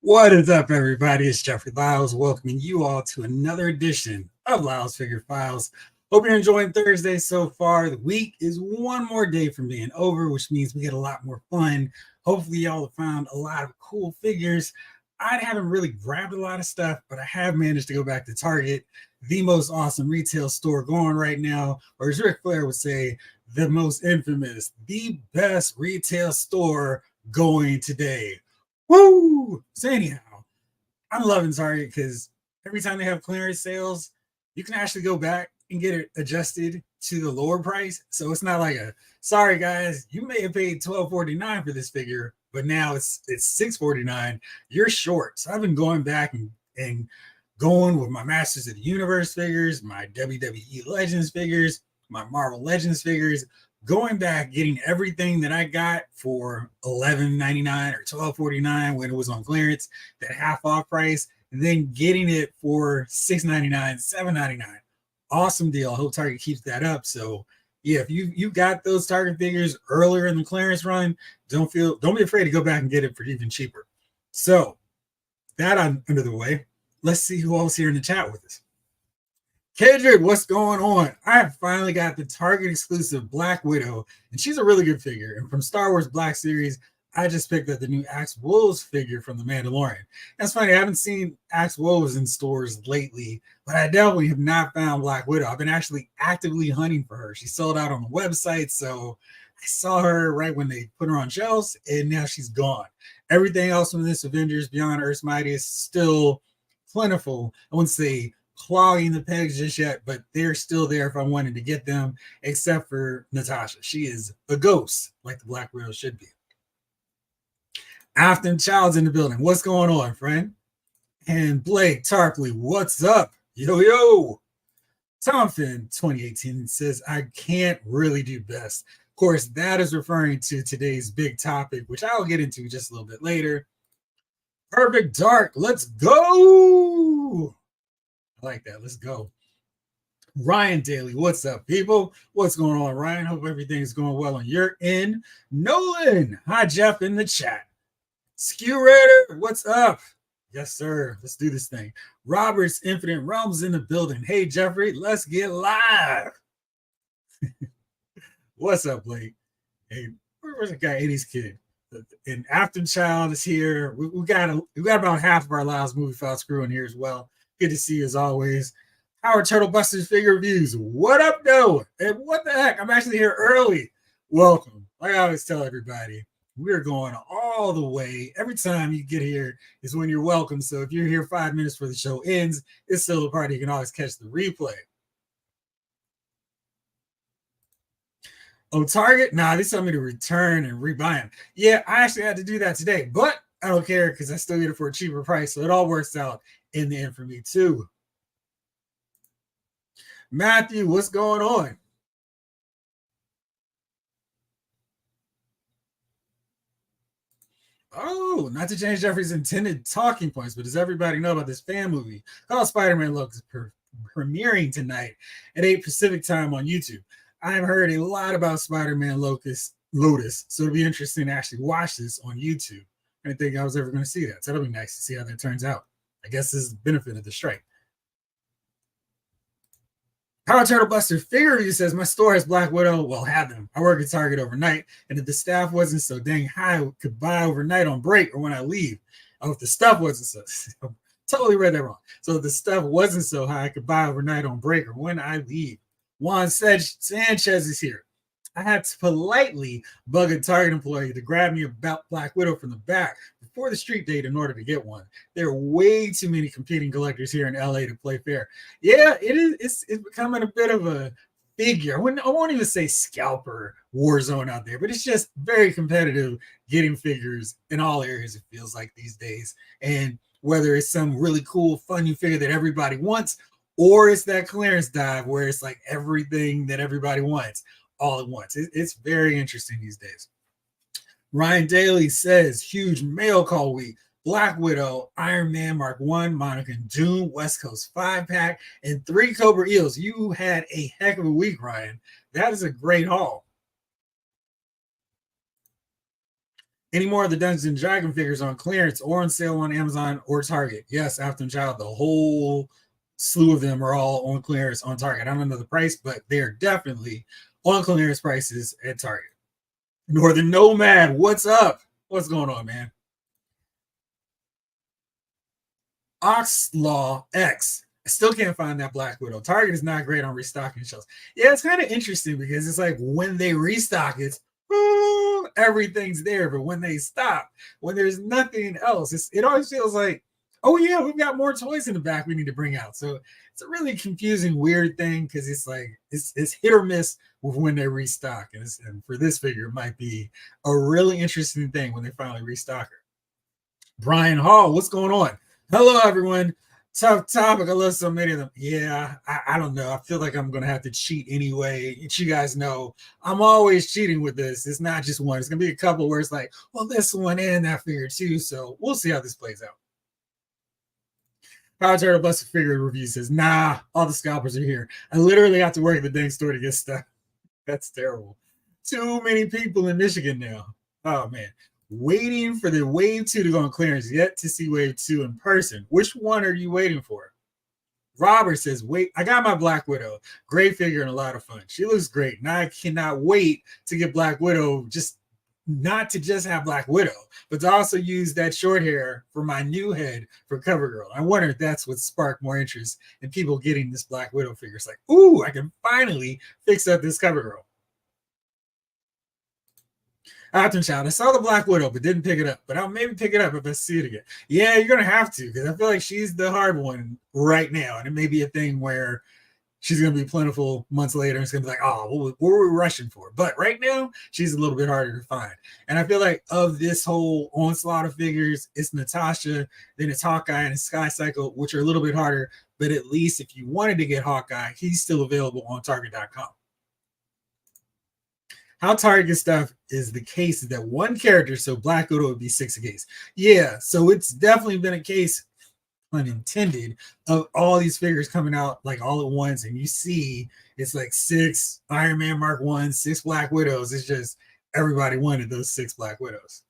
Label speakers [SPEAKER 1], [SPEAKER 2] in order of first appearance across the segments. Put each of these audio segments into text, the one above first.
[SPEAKER 1] What is up, everybody? It's Jeffrey Lyles welcoming you all to another edition of Lyles Figure Files. Hope you're enjoying Thursday so far. The week is one more day from being over, which means we get a lot more fun. Hopefully, y'all have found a lot of cool figures. I haven't really grabbed a lot of stuff, but I have managed to go back to Target, the most awesome retail store going right now, or as Ric Flair would say, the most infamous, the best retail store going today. Woo! So anyhow, I'm loving Target because every time they have clearance sales, you can actually go back and get it adjusted to the lower price. So it's not like sorry guys, you may have paid $12.49 for this figure, but now it's $6.49. You're short. So I've been going back and going with my Masters of the Universe figures, my WWE Legends figures, my Marvel Legends figures, going back, getting everything that I got for $11.99 or $12.49 when it was on clearance, that half off price, and then getting it for $6.99, $7.99. Awesome deal. I hope Target keeps that up. So yeah, if you got those Target figures earlier in the clearance run, don't be afraid to go back and get it for even cheaper. So that under the way, let's see who else here in the chat with us. Kendrick, what's going on? I have finally got the Target exclusive Black Widow, and she's a really good figure. And from Star Wars Black Series, I just picked up the new Axe Wolves figure from The Mandalorian. That's funny. I haven't seen Axe Wolves in stores lately, but I definitely have not found Black Widow. I've been actually actively hunting for her. She sold out on the website, so I saw her right when they put her on shelves, and now she's gone. Everything else from this Avengers Beyond Earth's Mightiest is still plentiful. I wouldn't say clogging the pegs just yet, but they're still there if I wanted to get them, except for Natasha. She is a ghost, like the Black Widow should be. Afton Child's in the building. What's going on, friend? And Blake Tarpley, what's up? Yo. Tom Finn 2018 says, I can't really do best. Of course, that is referring to today's big topic, which I'll get into just a little bit later. Perfect Dark, let's go. I like that. Let's go. Ryan Daly, what's up, people? What's going on, Ryan? Hope everything's going well on your end. Nolan, hi, Jeff, in the chat. Skew Raider, what's up? Yes, sir. Let's do this thing. Robert's Infinite Realms in the building. Hey, Jeffrey, let's get live. What's up, Blake? Hey, where's the guy, 80s kid? And Afton Child is here. We got about half of our Lyles Movie Files crew in here as well. Good to see you as always. Howard Turtle Busters Figure Reviews. What up, Noah? And what the heck? I'm actually here early. Welcome. Like I always tell everybody, we're going all the way. Every time you get here is when you're welcome. So if you're here 5 minutes before the show ends, it's still a party. You can always catch the replay. Oh, Target? Nah, they told me to return and rebuy them. Yeah, I actually had to do that today, but I don't care because I still get it for a cheaper price. So it all works out in the end for me too. Matthew, what's going on? Oh, not to change Jeffrey's intended talking points, but does everybody know about this fan movie called Spider-Man Lotus premiering tonight at 8 Pacific time on YouTube? I've heard a lot about Spider-Man Lotus, so it'll be interesting to actually watch this on YouTube. I didn't think I was ever going to see that, so that'll be nice to see how that turns out. I guess this is the benefit of the strike. Power Turtle Buster Figure Review says, my store has Black Widow. Well, have them. I work at Target overnight, and if the staff wasn't so dang high, I could buy overnight on break or when I leave. Oh, if the stuff wasn't so, totally read that wrong. So if the stuff wasn't so high, I could buy overnight on break or when I leave. Juan Sanchez is here. I had to politely bug a Target employee to grab me a Black Widow from the back before the street date in order to get one. There are way too many competing collectors here in LA to play fair. Yeah, it is. It's becoming a bit of a figure. I won't even say scalper war zone out there, but it's just very competitive getting figures in all areas, it feels like these days. And whether it's some really cool, fun new figure that everybody wants, or it's that clearance dive where it's like everything that everybody wants all at once. It's very interesting these days. Ryan Daly says, huge mail call week. Black Widow, Iron Man Mark 1, Monica Doom, West Coast 5-pack, and 3 Cobra Eels. You had a heck of a week, Ryan. That is a great haul. Any more of the Dungeons and Dragon figures on clearance or on sale on Amazon or Target? Yes, After Child, the whole slew of them are all on clearance on Target. I don't know the price, but they're definitely on clearance prices at Target. Northern Nomad, what's up? What's going on, man? Oxlaw X. I still can't find that Black Widow. Target is not great on restocking shelves. Yeah, it's kind of interesting because it's like when they restock it, everything's there. But when they stop, when there's nothing else, it always feels like, oh yeah, we've got more toys in the back we need to bring out. So it's a really confusing, weird thing because it's like it's hit or miss with when they restock. And for this figure, it might be a really interesting thing when they finally restock her. Brian Hall, what's going on? Hello, everyone. Tough topic. I love so many of them. Yeah, I don't know. I feel like I'm going to have to cheat anyway. You guys know I'm always cheating with this. It's not just one. It's going to be a couple where it's like, well, this one and that figure too. So we'll see how this plays out. Power Turtle Busted Figure Review says, nah, all the scalpers are here. I literally have to work at the dang store to get stuff. That's terrible. Too many people in Michigan now. Oh, man. Waiting for the Wave 2 to go on clearance, yet to see Wave 2 in person. Which one are you waiting for? Robert says, wait, I got my Black Widow. Great figure and a lot of fun. She looks great. And I cannot wait to get Black Widow, just not to just have Black Widow, but to also use that short hair for my new head for CoverGirl. I wonder if that's what sparked more interest in people getting this Black Widow figure. It's like, ooh, I can finally fix up this CoverGirl. After Child, I saw the Black Widow, but didn't pick it up. But I'll maybe pick it up if I see it again. Yeah, you're gonna have to, because I feel like she's the hard one right now, and it may be a thing where she's gonna be plentiful months later. And it's gonna be like, oh, what were we rushing for? But right now, she's a little bit harder to find. And I feel like of this whole onslaught of figures, it's Natasha, then it's Hawkeye and it's Sky Cycle, which are a little bit harder. But at least if you wanted to get Hawkeye, he's still available on Target.com. How Target stuff is the case is that one character, so Black Widow would be 6 a case. Yeah, so it's definitely been a case, unintended, of all these figures coming out like all at once, and you see it's like 6 Iron Man Mark 1, 6 Black Widows. It's just everybody wanted those 6 Black Widows.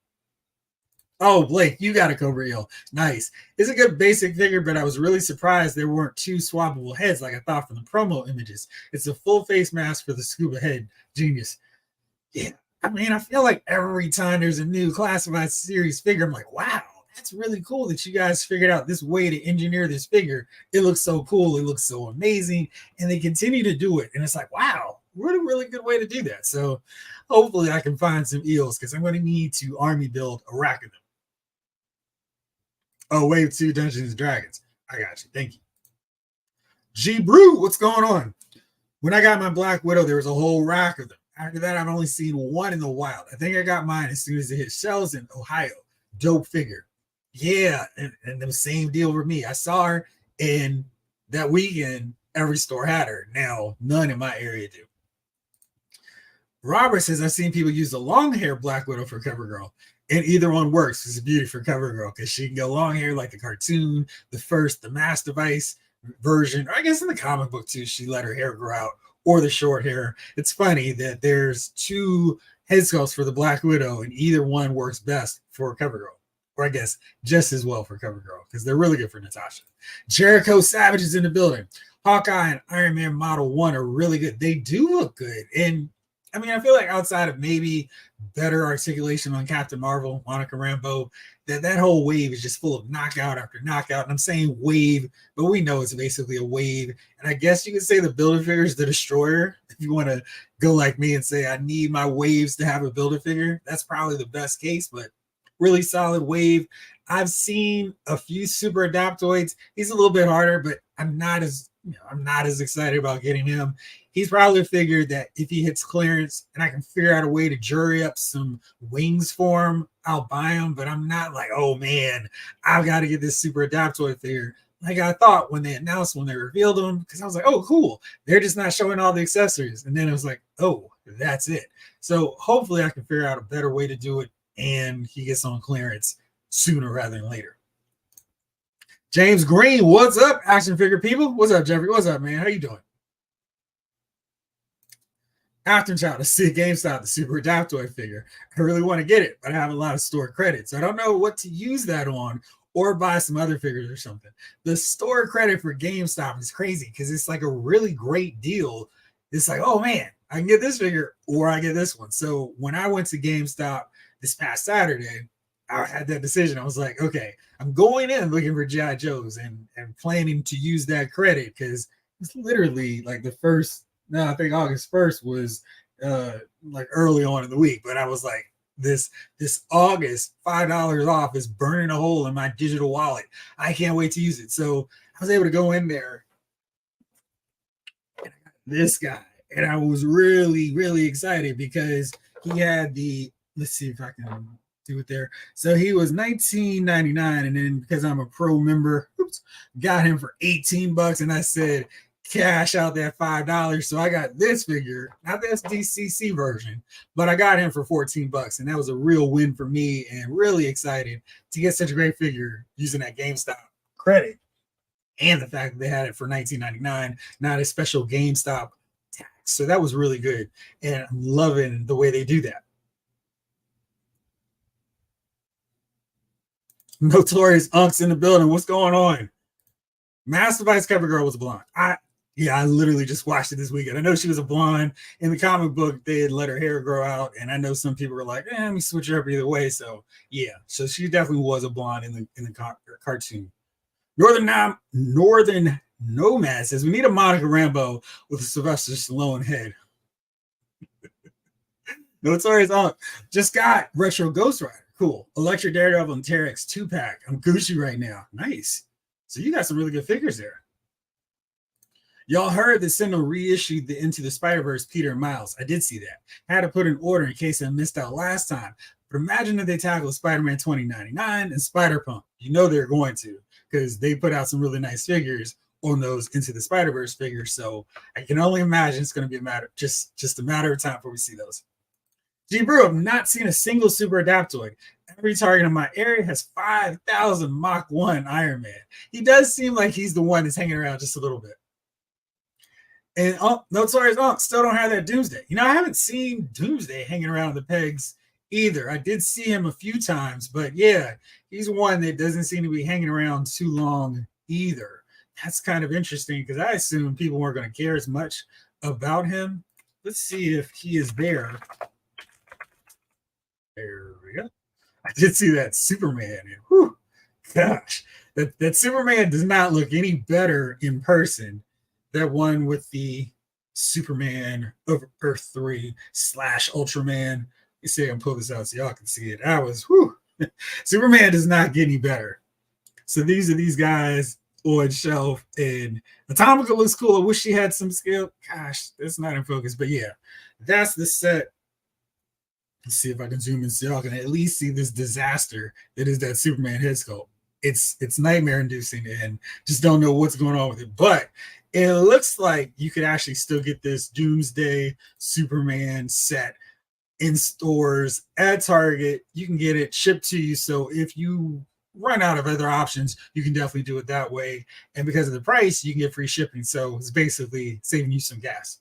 [SPEAKER 1] Oh, Blake, you got a Cobra Eel. Nice. It's a good basic figure, but I was really surprised there weren't 2 swappable heads like I thought from the promo images. It's a full face mask for the scuba head. Genius. Yeah, I mean, I feel like every time there's a new classified series figure, I'm like, wow, that's really cool that you guys figured out this way to engineer this figure. It looks so cool. It looks so amazing. And they continue to do it. And it's like, wow, what a really good way to do that. So hopefully I can find some eels because I'm going to need to army build a rack of them. Oh, Wave 2 Dungeons and Dragons. I got you. Thank you. G Brew, what's going on? When I got my Black Widow, there was a whole rack of them. After that, I've only seen one in the wild. I think I got mine as soon as it hit shelves in Ohio. Dope figure. Yeah, and the same deal for me. I saw her, and that weekend, every store had her. Now, none in my area do. Robert says, I've seen people use the long hair Black Widow for CoverGirl, and either one works. It's a beauty for CoverGirl because she can go long hair like the cartoon, the Mass Device version, or I guess in the comic book too, she let her hair grow out, or the short hair. It's funny that there's 2 head sculpts for the Black Widow, and either one works best for CoverGirl, or I guess just as well for CoverGirl, because they're really good for Natasha. Jericho Savage is in the building. Hawkeye and Iron Man Model 1 are really good. They do look good. And I mean, I feel like outside of maybe better articulation on Captain Marvel, Monica Rambeau, that whole wave is just full of knockout after knockout. And I'm saying wave, but we know it's basically a wave. And I guess you could say the Build-A-Figure is the destroyer. If you want to go like me and say, I need my waves to have a Build-A-Figure, that's probably the best case, but really solid wave. I've seen a few Super Adaptoids. He's a little bit harder, but I'm not as excited about getting him. He's probably figured that if he hits clearance and I can figure out a way to jury up some wings for him, I'll buy him. But I'm not like, oh man, I've got to get this Super Adaptoid figure. Like I thought when they revealed him, because I was like, oh, cool. They're just not showing all the accessories. And then it was like, oh, that's it. So hopefully I can figure out a better way to do it and he gets on clearance sooner rather than later. James Green, what's up, action figure people? What's up, Jeffrey? What's up, man? How you doing? Afterchild to see GameStop, the Super Adaptoid figure. I really want to get it, but I have a lot of store credit. So I don't know what to use that on or buy some other figures or something. The store credit for GameStop is crazy because it's like a really great deal. It's like, oh man, I can get this figure or I get this one. So when I went to GameStop this past Saturday, I had that decision. I was like, okay, I'm going in looking for G.I. Joes and planning to use that credit because it's literally like the first, no, I think August 1st was like early on in the week, but I was like, this August, $5 off is burning a hole in my digital wallet. I can't wait to use it. So I was able to go in there and I got this guy. And I was really, really excited because he had the, let's see if I can do it there. So he was $19.99, and then because I'm a pro member, got him for $18, and I said cash out that $5. So I got this figure, not the SDCC version, but I got him for $14, and that was a real win for me. And really excited to get such a great figure using that GameStop credit, and the fact that they had it for $19.99, not a special GameStop tax. So that was really good, and I'm loving the way they do that. Notorious Unks in the building. What's going on? Master Vice Cover Girl was a blonde. I literally just watched it this weekend. I know she was a blonde. In the comic book, they had let her hair grow out, and I know some people were like, let me switch her up either way. So yeah, so she definitely was a blonde in the cartoon. Northern Nomad says we need a Monica Rambeau with a Sylvester Stallone head. Notorious Unk just got Retro Ghost Rider. Cool. Electric Daredevil and Terex 2-pack. I'm Gucci right now. Nice. So you got some really good figures there. Y'all heard that Sentinel reissued the Into the Spider-Verse Peter and Miles. I did see that. Had to put an order in case I missed out last time. But imagine if they tackle Spider-Man 2099 and Spider-Punk. You know they're going to, because they put out some really nice figures on those Into the Spider-Verse figures. So I can only imagine it's going to be just a matter of time before we see those. G Brew, I've not seen a single Super Adaptoid. Every target in my area has 5,000 Mach 1 Iron Man. He does seem like he's the one that's hanging around just a little bit. And Notorious Unk still don't have that Doomsday. I haven't seen Doomsday hanging around the pegs either. I did see him a few times, but yeah, he's one that doesn't seem to be hanging around too long either. That's kind of interesting because I assume people weren't going to care as much about him. Let's see if he is there. There we go. I did see that Superman. Whew, gosh, that Superman does not look any better in person. That one with the Superman of Earth 3 / Ultraman. You see, I can pull this out so y'all can see it. I was, Superman does not get any better. So these are these guys on shelf, and Atomica looks cool. I wish she had some skill. Gosh, that's not in focus, but yeah, that's the set. Let's see if I can zoom in so y'all can at least see this disaster that is that Superman head sculpt. It's nightmare inducing, and just don't know what's going on with it. But it looks like you could actually still get this Doomsday Superman set in stores at Target. You can get it shipped to you. So if you run out of other options, you can definitely do it that way. And because of the price, you can get free shipping. So it's basically saving you some gas.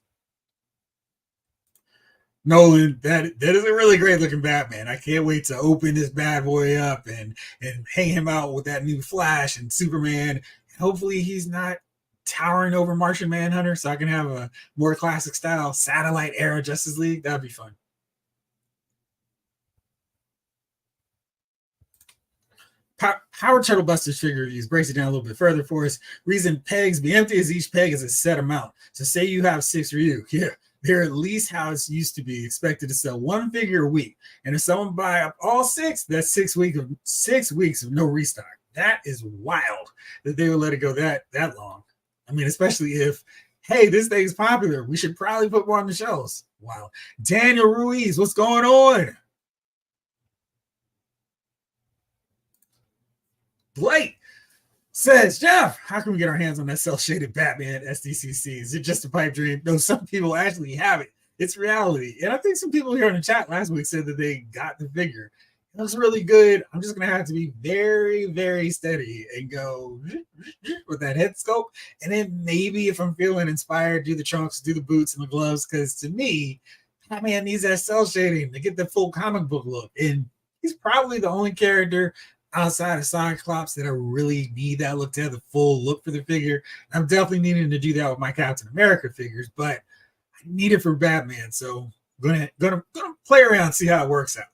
[SPEAKER 1] Nolan, that is a really great looking Batman. I can't wait to open this bad boy up and hang him out with that new Flash and Superman. Hopefully he's not towering over Martian Manhunter, so I can have a more classic style satellite era Justice League. That'd be fun. Power Turtle Busters figure reviews breaks it down a little bit further for us. Reason pegs be empty is each peg is a set amount. So say you have 6 Ryu. Yeah, they're at least how it used to be, expected to sell 1 figure a week. And if someone buy up all 6, that's 6 weeks of no restock. That is wild that they would let it go that long. I mean, especially if, hey, this thing's popular. We should probably put more on the shelves. Wow. Daniel Ruiz, what's going on? Blake says, Jeff, how can we get our hands on that cel-shaded Batman SDCC? Is it just a pipe dream? No, some people actually have it. It's reality. And I think some people here in the chat last week said that they got the figure. It looks really good. I'm just gonna have to be very, very steady and go with that head sculpt. And then maybe if I'm feeling inspired, do the trunks, do the boots and the gloves. Because to me, Batman needs that cell shading to get the full comic book look. And he's probably the only character outside of Cyclops that I really need that look to have the full look for the figure. I'm definitely needing to do that with my Captain America figures, but I need it for Batman. So gonna play around, see how it works out.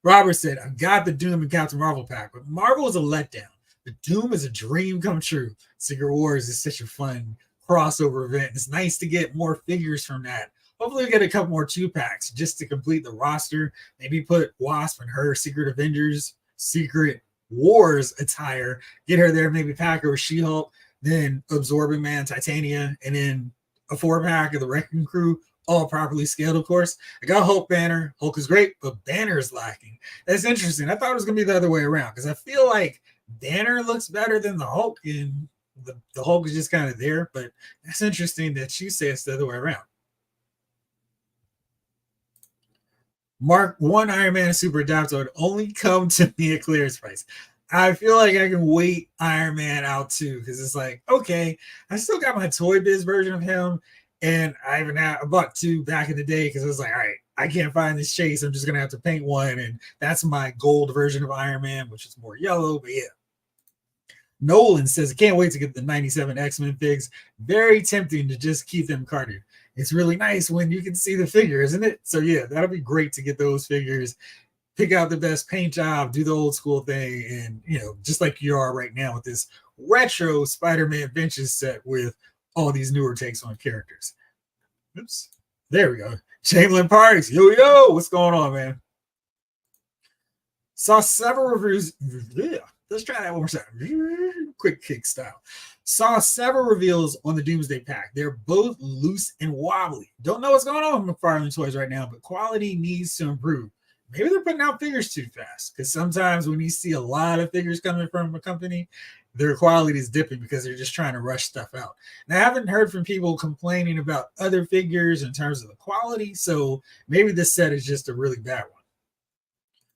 [SPEAKER 1] Robert said, I've got the Doom and Captain Marvel pack, but Marvel is a letdown. The Doom is a dream come true. Secret Wars is such a fun crossover event. It's nice to get more figures from that. Hopefully, we get a couple more 2-packs just to complete the roster. Maybe put Wasp and her Secret Avengers, Secret Wars attire. Get her there, maybe pack her with She-Hulk, then Absorbing Man, Titania, and then a 4-pack of the Wrecking Crew, all properly scaled, of course. I got Hulk Banner. Hulk is great, but Banner is lacking. That's interesting. I thought it was going to be the other way around because I feel like Banner looks better than the Hulk, and the Hulk is just kind of there. But that's interesting that you say it's the other way around. Mark 1 Iron Man Super Adapter would only come to me at clearance price. I feel like I can wait Iron Man out too because it's like, okay, I still got my Toy Biz version of him. And I bought 2 back in the day because I was like, all right, I can't find this chase. I'm just going to have to paint one. And that's my gold version of Iron Man, which is more yellow. But yeah. Nolan says, I can't wait to get the 97 X-Men figs. Very tempting to just keep them carded. It's really nice when you can see the figure, isn't it? So yeah, that'll be great to get those figures. Pick out the best paint job, do the old school thing. And, just like you are right now with this retro Spider-Man Benches set with all these newer takes on characters. Oops. There we go. Chamberlain Parks. Yo, what's going on, man? Saw several reviews. Yeah, let's try that one more time. Quick kick style. Saw several reveals on the Doomsday Pack. They're both loose and wobbly. Don't know what's going on with McFarlane Toys right now, but quality needs to improve. Maybe they're putting out figures too fast because sometimes when you see a lot of figures coming from a company, their quality is dipping because they're just trying to rush stuff out. And I haven't heard from people complaining about other figures in terms of the quality, so maybe this set is just a really bad one.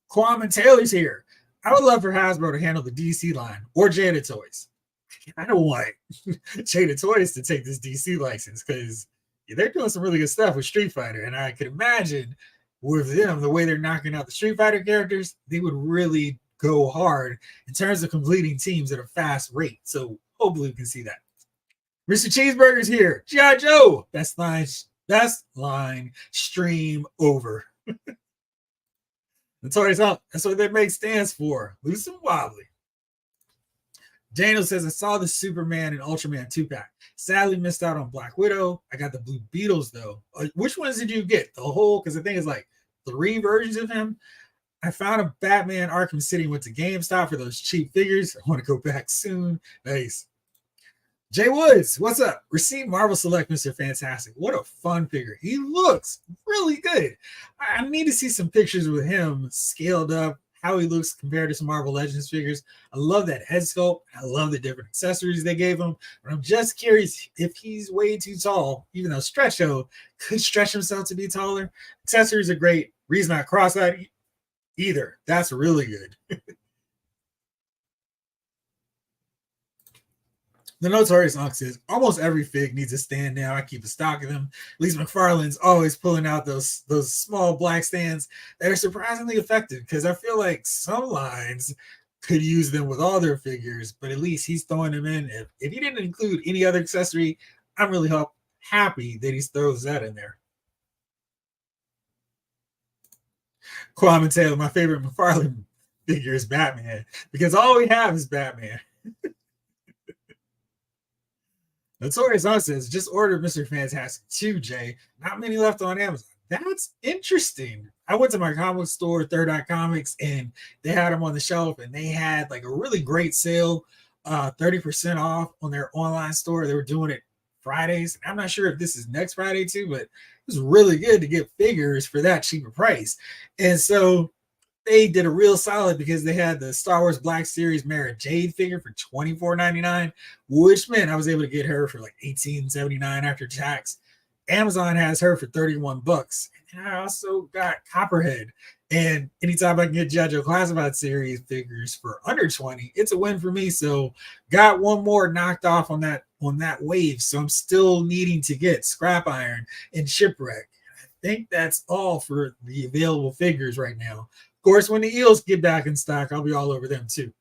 [SPEAKER 1] Kwame Taylor's here. I would love for Hasbro to handle the DC line or Jada Toys. I don't want Jada Toys to take this DC license because they're doing some really good stuff with Street Fighter, and I could imagine with them, the way they're knocking out the Street Fighter characters, they would really go hard in terms of completing teams at a fast rate. So hopefully we can see that. Mr. Cheeseburger's here. G.I. Joe. Best line stream over. That's what that make stands for. Loose and wobbly. Daniel says, I saw the Superman and Ultraman 2-pack. Sadly missed out on Black Widow. I got the Blue Beetles, though. Which ones did you get? The whole? Because I think it's like 3 versions of him. I found a Batman Arkham City, went to GameStop for those cheap figures. I want to go back soon. Nice. Jay Woods, what's up? Receive Marvel Select Mr. Fantastic. What a fun figure. He looks really good. I need to see some pictures with him scaled up, how he looks compared to some Marvel Legends figures. I love that head sculpt. I love the different accessories they gave him. But I'm just curious if he's way too tall, even though Stretcho could stretch himself to be taller. Accessories are great. Reason not cross-eyed either. That's really good. The Notorious Unc says, almost every fig needs a stand now. I keep a stock of them. At least McFarlane's always pulling out those small black stands that are surprisingly effective because I feel like some lines could use them with all their figures, but at least he's throwing them in. If he didn't include any other accessory, I'm really happy that he throws that in there. Kwame Taylor, my favorite McFarlane figure is Batman because all we have is Batman. Notorious Unc says, just ordered Mr. Fantastic 2, Jay. Not many left on Amazon. That's interesting. I went to my comic store, Third Eye Comics, and they had them on the shelf, and they had like a really great sale, 30% off on their online store. They were doing it Fridays. I'm not sure if this is next Friday too, but it was really good to get figures for that cheaper price. And so they did a real solid because they had the Star Wars Black Series Mara Jade figure for $24.99, which meant I was able to get her for like $18.79 after tax. Amazon has her for $31. And I also got Copperhead And anytime I can get JoJo Classified series figures for under 20, it's a win for me. So got one more knocked off on that wave. So I'm still needing to get Scrap Iron and Shipwreck. I think that's all for the available figures right now. Of course, when the Eels get back in stock, I'll be all over them too.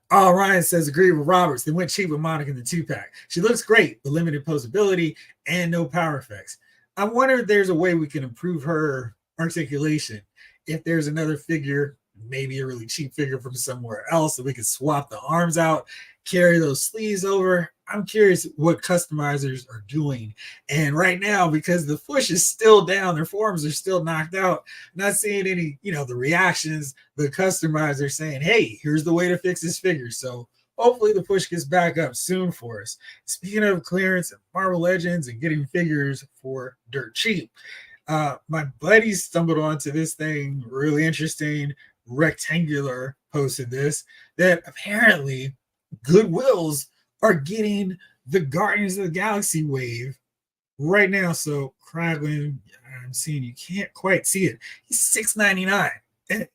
[SPEAKER 1] Ryan says, agree with Roberts. They went cheap with Monica in the 2-pack. She looks great, but limited posability and no power effects. I wonder if there's a way we can improve her articulation. If there's another figure, maybe a really cheap figure from somewhere else, that we could swap the arms out, carry those sleeves over. I'm curious what customizers are doing. And right now, because the push is still down, their forms are still knocked out, not seeing any, the reactions, the customizers saying, hey, here's the way to fix this figure. So hopefully the push gets back up soon for us. Speaking of clearance and Marvel Legends and getting figures for dirt cheap, my buddy stumbled onto this thing, really interesting. Rectangular posted this, that apparently Goodwills are getting the Guardians of the Galaxy wave right now. So Kraglin, I'm seeing, you can't quite see it. He's $6.99 at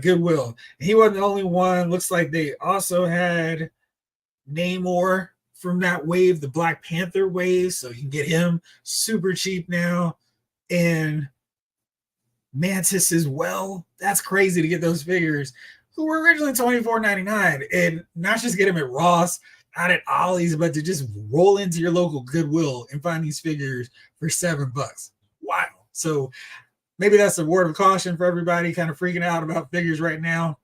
[SPEAKER 1] Goodwill. He wasn't the only one. Looks like they also had Namor from that wave, the Black Panther wave. So you can get him super cheap now. And Mantis as well. That's crazy to get those figures who were originally $24.99, and not just get them at Ross, not at Ollie's, but to just roll into your local Goodwill and find these figures for $7. Wow. So maybe that's a word of caution for everybody kind of freaking out about figures right now.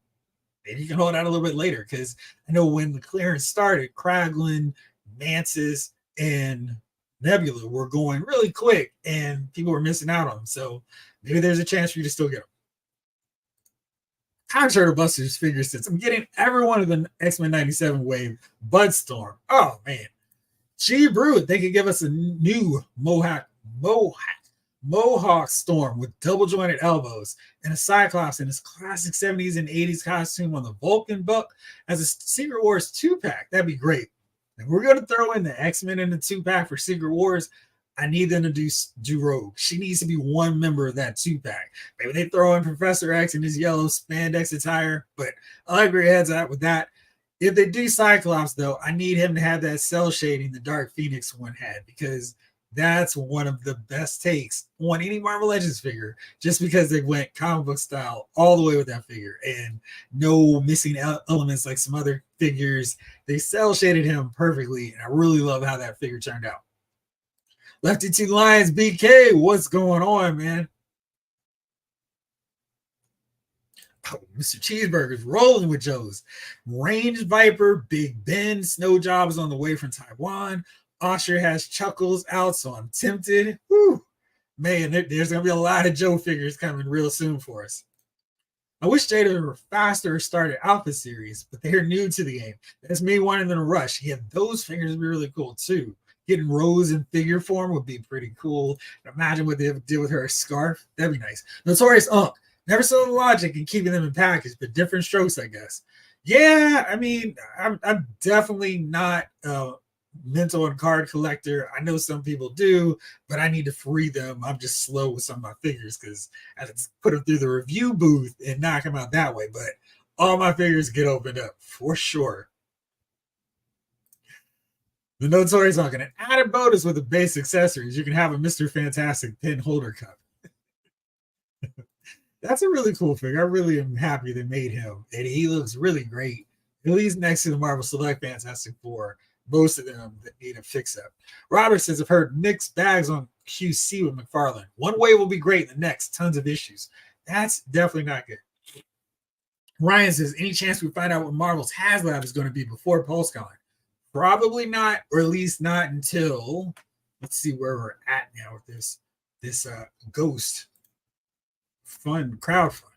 [SPEAKER 1] Maybe you can hold out a little bit later, because I know when the clearance started, Kraglin, Mantis, and Nebula were going really quick, and people were missing out on them. So maybe there's a chance for you to still get them. Comic Turtle Busters figure sets. I'm getting every one of the X-Men 97 wave. Budstorm. Oh, man. G Brewed. They could give us a new Mohawk Storm with double jointed elbows and a Cyclops in his classic 70s and 80s costume on the Vulcan buck as a Secret Wars 2-pack. That'd be great. If we're going to throw in the X-Men in the 2-pack for Secret Wars, I need them to do Rogue. She needs to be one member of that 2-pack. Maybe they throw in Professor X in his yellow spandex attire, but I like where your head's at with that. If they do Cyclops, though, I need him to have that cell shading the Dark Phoenix one had, because that's one of the best takes on any Marvel Legends figure, just because they went comic book style all the way with that figure and no missing elements like some other figures. They cell shaded him perfectly, and I really love how that figure turned out. Lefty Two Lions BK, what's going on, man? Oh, Mr. Cheeseburger's rolling with Joe's. Range Viper, Big Ben, Snow Job is on the way from Taiwan. Osher has Chuckles out, so I'm tempted. Whew. Man, there's going to be a lot of Joe figures coming real soon for us. I wish Jada were faster or started Alpha series, but they're new to the game. That's me wanting them to rush. Yeah, those figures would be really cool too. Getting Rose in figure form would be pretty cool. Imagine what they would do with her scarf. That'd be nice. Notorious Unk. Never saw the logic in keeping them in package, but different strokes, I guess. Yeah, I mean, I'm definitely not a mental and card collector. I know some people do, but I need to free them. I'm just slow with some of my figures because I have to put them through the review booth and knock them out that way. But all my figures get opened up for sure. The Notorious Unk. An added bonus with the base accessories, you can have a Mr. Fantastic pin holder cup. That's a really cool figure. I really am happy they made him, and he looks really great. At least next to the Marvel Select Fantastic Four, most of them that need a fix-up. Robert says, I've heard mixed bags on QC with McFarlane. One way will be great, the next, tons of issues. That's definitely not good. Ryan says, any chance we find out what Marvel's HasLab is going to be before PulseCon? Probably not, or at least not until, let's see where we're at now with this Ghost fund, crowd fund.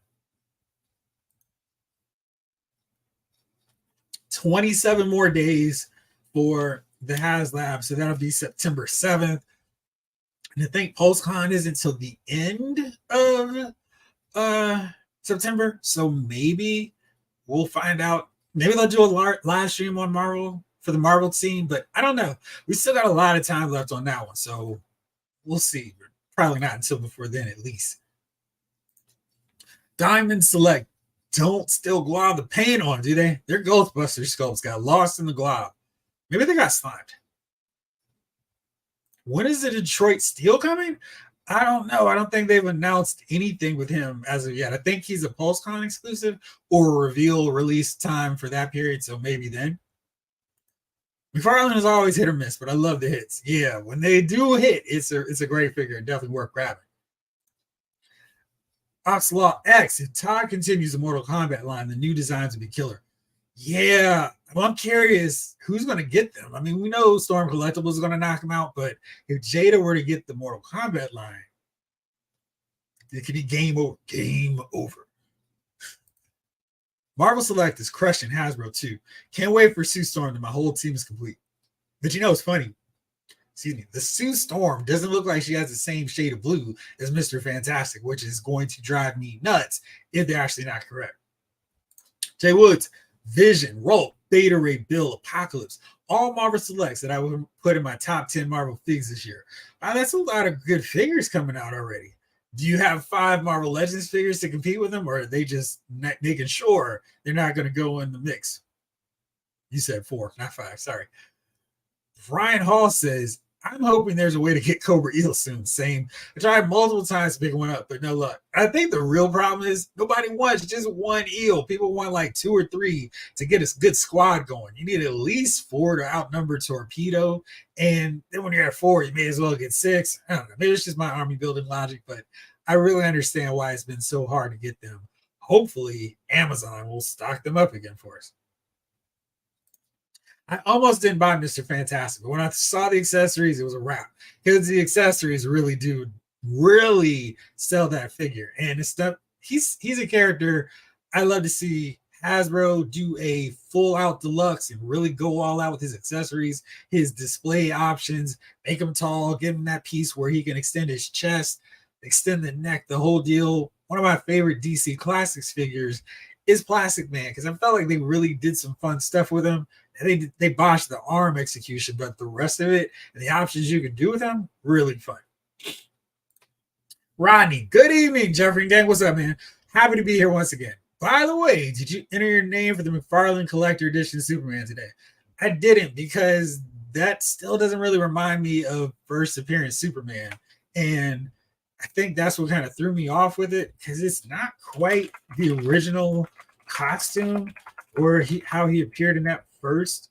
[SPEAKER 1] 27 more days for the HasLab, so that'll be September 7th. And I think PulseCon is until the end of September, so maybe we'll find out. Maybe they'll do a live stream on Marvel for the Marvel team, but I don't know. We still got a lot of time left on that one, so we'll see. Probably not until before then, at least. Diamond Select don't still glob the paint on, do they? Their Ghostbuster sculpts got lost in the glob. Maybe they got slimed. When is the Detroit Steel coming? I don't know. I don't think they've announced anything with him as of yet. I think he's a PulseCon exclusive or reveal release time for that period, so maybe then. McFarlane is always hit or miss, but I love the hits. Yeah, when they do hit, it's a great figure and definitely worth grabbing. Oxlaw X, if Todd continues the Mortal Kombat line, the new designs will be killer. Yeah, well, I'm curious who's going to get them. I mean, we know Storm Collectibles is going to knock them out, but if Jada were to get the Mortal Kombat line, it could be game over. Game over. Marvel Select is crushing Hasbro too. Can't wait for Sue Storm and my whole team is complete. But you know, it's funny. Excuse me. The Sue Storm doesn't look like she has the same shade of blue as Mr. Fantastic, which is going to drive me nuts if they're actually not correct. Jay Woods, Vision, Rolt, Beta Ray, Bill, Apocalypse, all Marvel Selects that I would put in my top 10 Marvel figs this year. Wow, that's a lot of good figures coming out already. Do you have 5 Marvel Legends figures to compete with them, or are they just making sure they're not going to go in the mix? You said 4, not 5. Sorry. Ryan Hall says, I'm hoping there's a way to get Cobra Eel soon. Same. I tried multiple times to pick one up, but no luck. I think the real problem is nobody wants just one eel. People want like 2 or 3 to get a good squad going. You need at least 4 to outnumber Torpedo. And then when you're at 4, you may as well get 6. I don't know. Maybe it's just my army building logic, but I really understand why it's been so hard to get them. Hopefully, Amazon will stock them up again for us. I almost didn't buy Mr. Fantastic, but when I saw the accessories, it was a wrap because the accessories really sell that figure. And it's stuff. He's a character I love to see Hasbro do a full out deluxe and really go all out with his accessories, his display options, make him tall, give him that piece where he can extend his chest, extend the neck, the whole deal. One of my favorite DC Classics figures is Plastic Man because I felt like they really did some fun stuff with him. They botched the arm execution, but the rest of it and the options you can do with them, really fun. Rodney, good evening, Jeffrey and gang. What's up, man? Happy to be here once again. By the way, did you enter your name for the McFarlane Collector Edition Superman today? I didn't because that still doesn't really remind me of first appearance Superman. And I think that's what kind of threw me off with it because it's not quite the original costume or how he appeared in that first.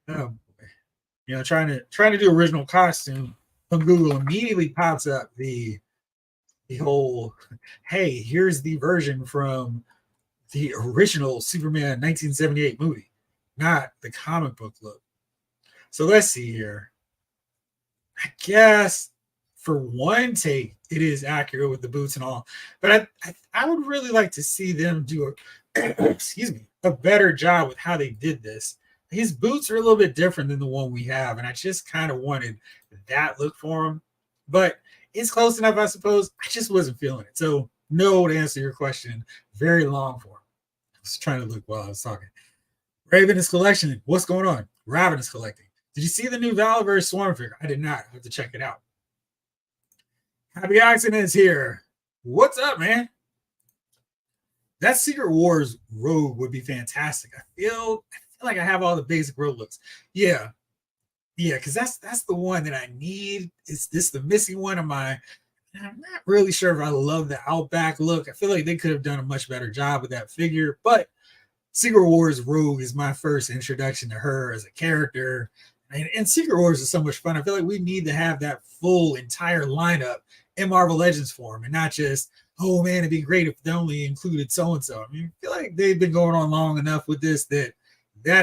[SPEAKER 1] Trying to do original costume on Google immediately pops up the whole, hey, here's the version from the original Superman 1978 movie, not the comic book look. So let's see here. I guess for one take, it is accurate with the boots and all, but I would really like to see them do a better job with how they did this. His boots are a little bit different than the one we have, and I just kind of wanted that look for him, but it's close enough, I suppose. I just wasn't feeling it. So no, to answer your question, very long form. I was trying to look while I was talking. Raven is collecting. What's going on? Raven is collecting. Did you see the new Valiverse Swarm figure? I did not. I have to check it out. Happy Accident is here. What's up, man? That Secret Wars Rogue would be fantastic. I feel like I have all the basic Rogue looks. Yeah, because that's the one that I need. Is this the missing one of my? I'm not really sure if I love the Outback look. I feel like they could have done a much better job with that figure. But Secret Wars Rogue is my first introduction to her as a character. And Secret Wars is so much fun. I feel like we need to have that full entire lineup in Marvel Legends form and not just, oh man, it'd be great if they only included so-and-so. I mean, I feel like they've been going on long enough with this that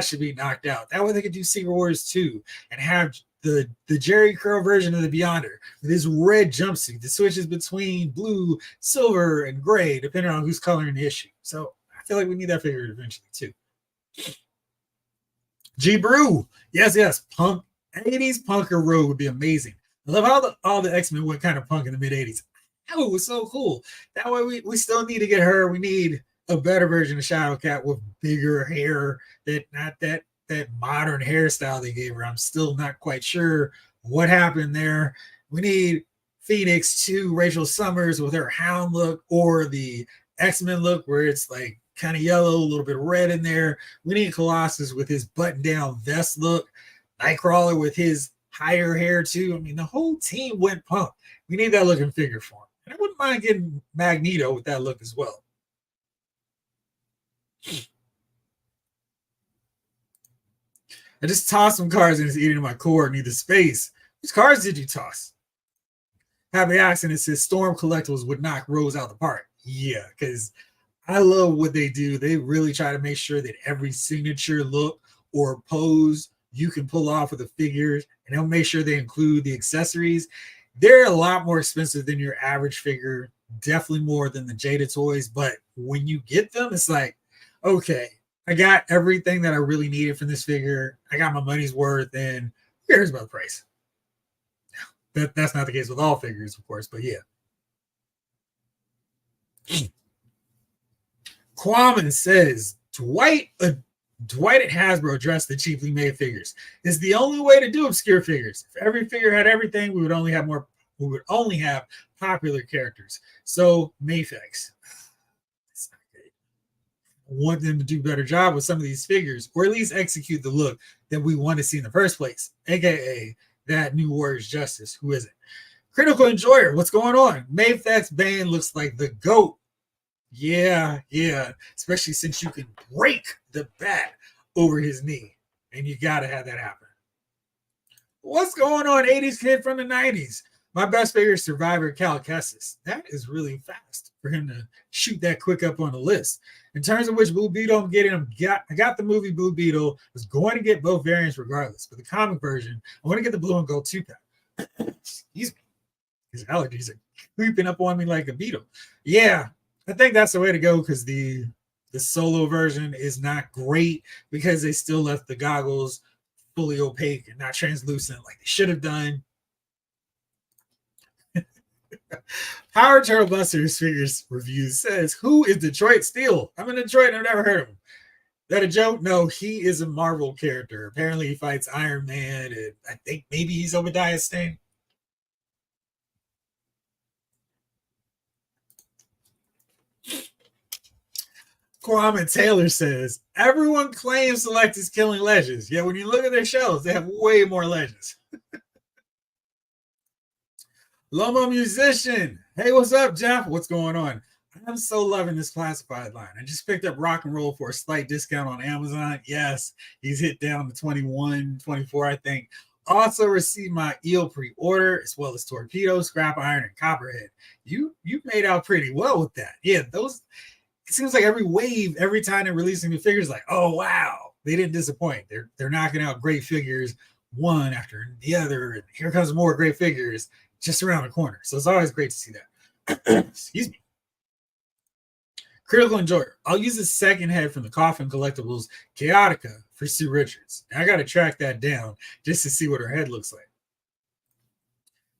[SPEAKER 1] should be knocked out. That way they could do Secret Wars 2 and have the Jerry Curl version of the Beyonder with his red jumpsuit that switches between blue, silver, and gray, depending on who's coloring the issue. So I feel like we need that figure eventually too. G Brew, yes, punk 80s punker road would be amazing. I love how all the X-Men went kind of punk in the mid 80s. Oh, it was so cool. That way we still need to get her. We need a better version of Shadowcat with bigger hair, not that modern hairstyle they gave her. I'm still not quite sure what happened there. We need Phoenix to Rachel Summers with her Hound look, or the X-Men look where it's like kind of yellow, a little bit of red in there. We need Colossus with his button-down vest look, Nightcrawler with his higher hair too. I mean, the whole team went punk. We need that looking figure for him. And I wouldn't mind getting Magneto with that look as well. I just tossed some cards and it's eating my core. Need the space. Which cards did you toss? Happy accident says Storm Collectibles would knock Rose out the park. Yeah, because I love what they do. They really try to make sure that every signature look or pose you can pull off with the figures, and they'll make sure they include the accessories. They're a lot more expensive than your average figure, definitely more than the Jada toys. But when you get them, it's like, okay, I got everything that I really needed from this figure. I got my money's worth, and who cares about the price? That's not the case with all figures, of course, but yeah. Quammen says Dwight at Hasbro addressed the cheaply made figures. It's the only way to do obscure figures. If every figure had everything, we would only have popular characters. So Mayfex. Want them to do a better job with some of these figures, or at least execute the look that we want to see in the first place, aka that new Warriors Justice. Who is it? Critical Enjoyer, what's going on? Mayfex Bane looks like the GOAT. Yeah, especially since you can break the bat over his knee, and you gotta have that happen. What's going on, 80s kid from the 90s? My best figure is Survivor Cal Kestis. That is really fast for him to shoot that quick up on the list. In terms of which Blue Beetle I'm getting, I got the movie Blue Beetle. I was going to get both variants regardless, but the comic version, I want to get the blue and gold 2-pack. His allergies are creeping up on me like a beetle. Yeah, I think that's the way to go, because the solo version is not great because they still left the goggles fully opaque and not translucent like they should have done. Howard Turtle Busters Figures Review says, who is Detroit Steel? I'm in Detroit and I've never heard of him. That a joke? No, he is a Marvel character. Apparently he fights Iron Man, and I think maybe he's Obadiah Stane. Kwame Taylor says, everyone claims Select is killing legends, yet when you look at their shelves, they have way more legends. Lomo Musician. Hey, what's up, Jeff? What's going on? I'm so loving this classified line. I just picked up Rock and Roll for a slight discount on Amazon. Yes, he's hit down to 21, 24, I think. Also received my eel pre-order, as well as Torpedo, Scrap Iron, and Copperhead. You made out pretty well with that. Yeah, those, it seems like every wave, every time they're releasing new figures, like, oh wow, they didn't disappoint. They're knocking out great figures one after the other, and here comes more great figures just around the corner. So it's always great to see that. Excuse me. Critical Enjoyer. I'll use the second head from the Coffin Collectibles Chaotica for Sue Richards. I got to track that down just to see what her head looks like.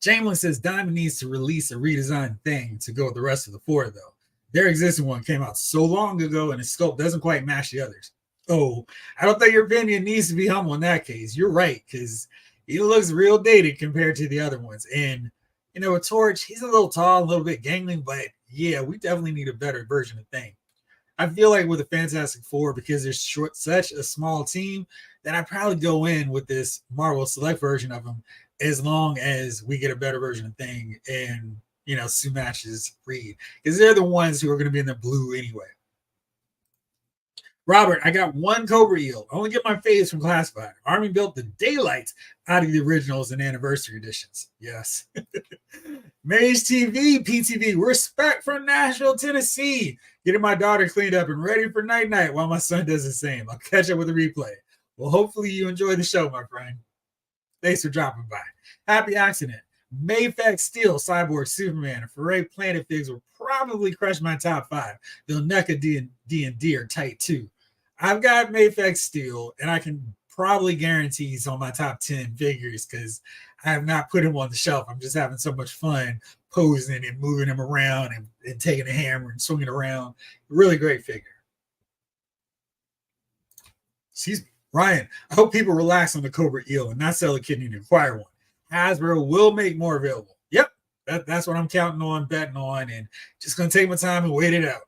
[SPEAKER 1] Jamelin says Diamond needs to release a redesigned thing to go with the rest of the four, though. Their existing one came out so long ago, and its sculpt doesn't quite match the others. Oh, I don't think your opinion needs to be humble in that case. You're right, because he looks real dated compared to the other ones. And, you know, with Torch, he's a little tall, a little bit gangling, but yeah, we definitely need a better version of Thing. I feel like with the Fantastic Four, because there's such a small team, that I probably go in with this Marvel Select version of them as long as we get a better version of Thing and, you know, Sue matches Reed, because they're the ones who are going to be in the blue anyway. Robert, I got one Cobra Eel. I only get my faves from Classified. Army built the daylights out of the originals and anniversary editions. Yes. Maze TV, PTV, respect from Nashville, Tennessee. Getting my daughter cleaned up and ready for night while my son does the same. I'll catch up with a replay. Well, hopefully you enjoy the show, my friend. Thanks for dropping by. Happy accident. Mayfex Steel, Cyborg, Superman, and Foray Planet Figs will probably crush my top 5. Though NECA D&D are tight too. I've got Mayfex Steel, and I can probably guarantee he's on my top 10 figures because I have not put him on the shelf. I'm just having so much fun posing and moving him around and taking a hammer and swinging around. Really great figure. Excuse me. Ryan, I hope people relax on the Cobra Eel and not sell a kidney to acquire one. Hasbro will make more available. Yep, That's what I'm counting on, betting on, and just gonna take my time and wait it out.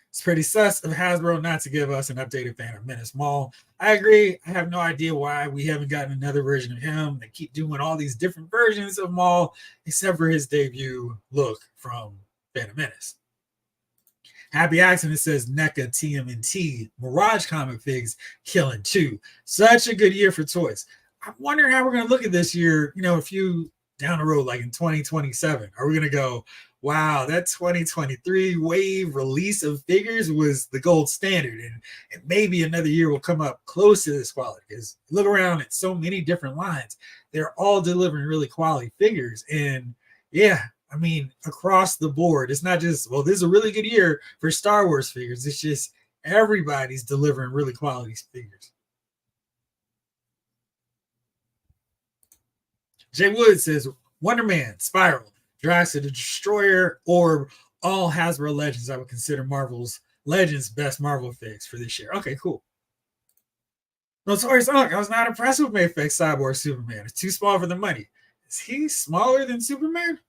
[SPEAKER 1] It's pretty sus of Hasbro not to give us an updated Phantom Menace Maul. I agree. I have no idea why we haven't gotten another version of him. They keep doing all these different versions of Maul, except for his debut look from Phantom Menace. Happy Accident says NECA TMNT Mirage comic figs killing too. Such a good year for toys. I'm wondering how we're going to look at this year, a few down the road, like in 2027. Are we going to go, wow, that 2023 wave release of figures was the gold standard, and maybe another year will come up close to this quality? Because look around at so many different lines. They're all delivering really quality figures. And yeah, I mean, across the board, it's not just, well, this is a really good year for Star Wars figures. It's just everybody's delivering really quality figures. Jay Wood says Wonder Man, Spiral, Drax the Destroyer, or all Hasbro Legends. I would consider Marvel's Legends best Marvel figs for this year. Okay, cool. Notorious Unk, I was not impressed with Mayfix Cyborg Superman. It's too small for the money. Is he smaller than Superman?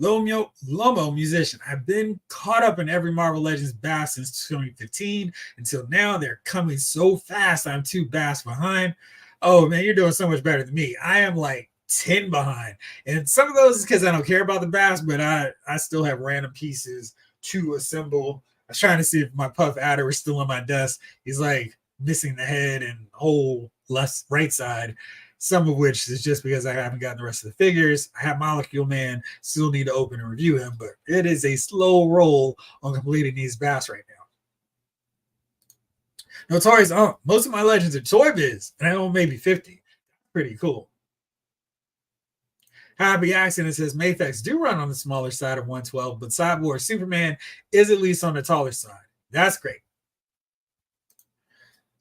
[SPEAKER 1] Lomo Musician. I've been caught up in every Marvel Legends bass since 2015 until now. They're coming so fast. I'm 2 bass behind. Oh man, you're doing so much better than me. I am like 10 behind. And some of those is because I don't care about the bass, but I still have random pieces to assemble. I was trying to see if my Puff Adder was still on my desk. He's like missing the head and whole right side. Some of which is just because I haven't gotten the rest of the figures. I have Molecule Man, still need to open and review him, but it is a slow roll on completing these bass right now. Notorious, most of my Legends are Toy Biz, and I own maybe 50. Pretty cool. Happy Accident says Mayfex do run on the smaller side of 112, but Cyborg Superman is at least on the taller side. That's great.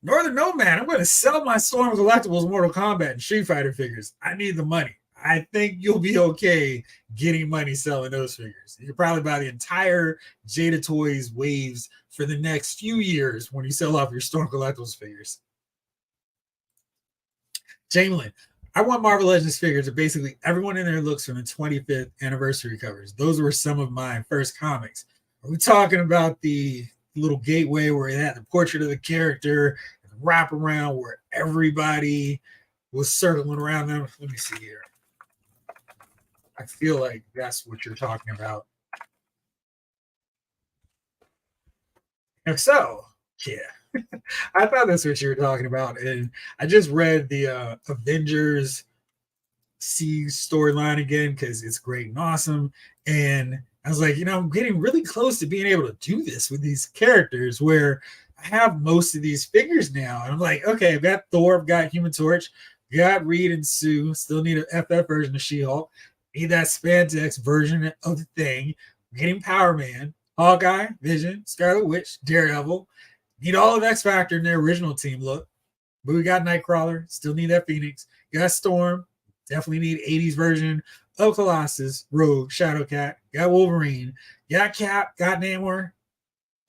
[SPEAKER 1] Northern Nomad, I'm going to sell my Storm Collectibles, Mortal Kombat, and Street Fighter figures. I need the money. I think you'll be okay getting money selling those figures. You can probably buy the entire Jada Toys waves for the next few years when you sell off your Storm Collectibles figures. Jamelin, I want Marvel Legends figures of basically everyone in their looks from the 25th anniversary covers. Those were some of my first comics. Are we talking about the little gateway where it had the portrait of the character, and the wrap around where everybody was circling around them? Let me see here. I feel like that's what you're talking about. If so, yeah. I thought that's what you were talking about. And I just read the Avengers Siege storyline again because it's great and awesome. And I was like, I'm getting really close to being able to do this with these characters where I have most of these figures now. And I'm like, okay, I've got Thor, I've got Human Torch, got Reed and Sue, still need an FF version of She-Hulk, need that spandex version of the Thing, I'm getting Power Man, Hawkeye, Vision, Scarlet Witch, Daredevil, need all of X Factor in their original team look. But we got Nightcrawler, still need that Phoenix, got Storm, definitely need 80s version of Colossus, Rogue, Shadowcat, got Wolverine, got Cap, got Namor,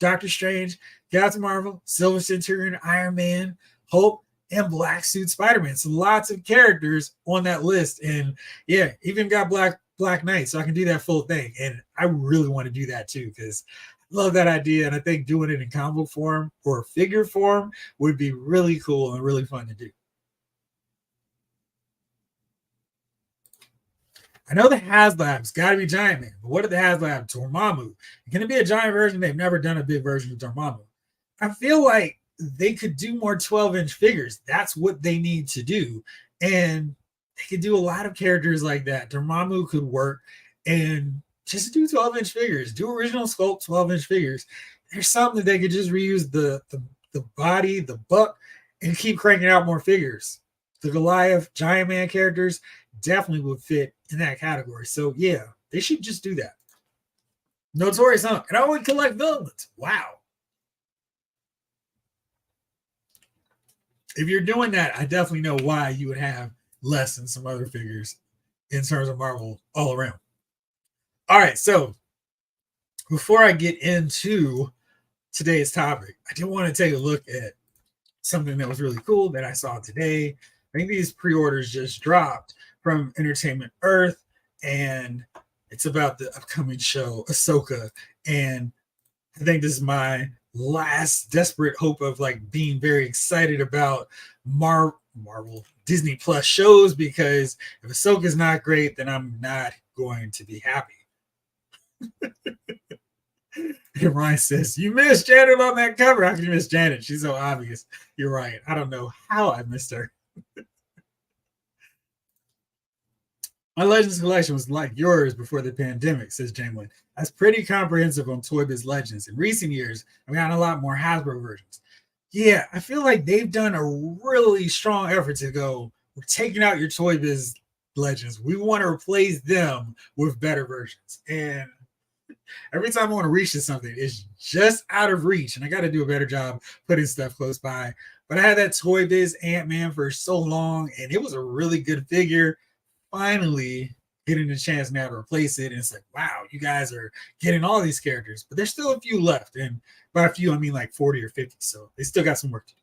[SPEAKER 1] Doctor Strange, Captain Marvel, Silver Centurion, Iron Man, Hulk, and Black Suit Spider-Man. So lots of characters on that list. And yeah, even got Black Knight, so I can do that full thing. And I really want to do that too, because I love that idea. And I think doing it in comic form or figure form would be really cool and really fun to do. I know the HasLab's got to be Giant Man, but what if the HasLab Dormammu? Can it be a giant version? They've never done a big version of Dormammu. I feel like they could do more 12-inch figures. That's what they need to do. And they could do a lot of characters like that. Dormammu could work, and just do 12-inch figures. Do original sculpt 12-inch figures. There's something that they could just reuse the body, the buck, and keep cranking out more figures. The Goliath, Giant Man characters definitely would fit in that category. So yeah, they should just do that. Notorious Hunk, and I only collect villains. Wow. If you're doing that, I definitely know why you would have less than some other figures in terms of Marvel all around. All right, so before I get into today's topic, I did want to take a look at something that was really cool that I saw today. I think these pre-orders just dropped from Entertainment Earth, and it's about the upcoming show Ahsoka. And I think this is my last desperate hope of like being very excited about Marvel Disney Plus shows, because if Ahsoka's not great, then I'm not going to be happy. And Ryan says, "You missed Janet on that cover. How can you miss Janet? She's so obvious." You're right. I don't know how I missed her. My Legends collection was like yours before the pandemic, says Jamlin. That's pretty comprehensive on Toy Biz Legends. In recent years, I've gotten a lot more Hasbro versions. Yeah, I feel like they've done a really strong effort to go, we're taking out your Toy Biz Legends. We want to replace them with better versions. And every time I want to reach to something, it's just out of reach. And I got to do a better job putting stuff close by. But I had that Toy Biz Ant-Man for so long, and it was a really good figure. Finally getting the chance now to replace it. And it's like, wow, you guys are getting all these characters, but there's still a few left. And by a few, I mean like 40 or 50. So they still got some work to do.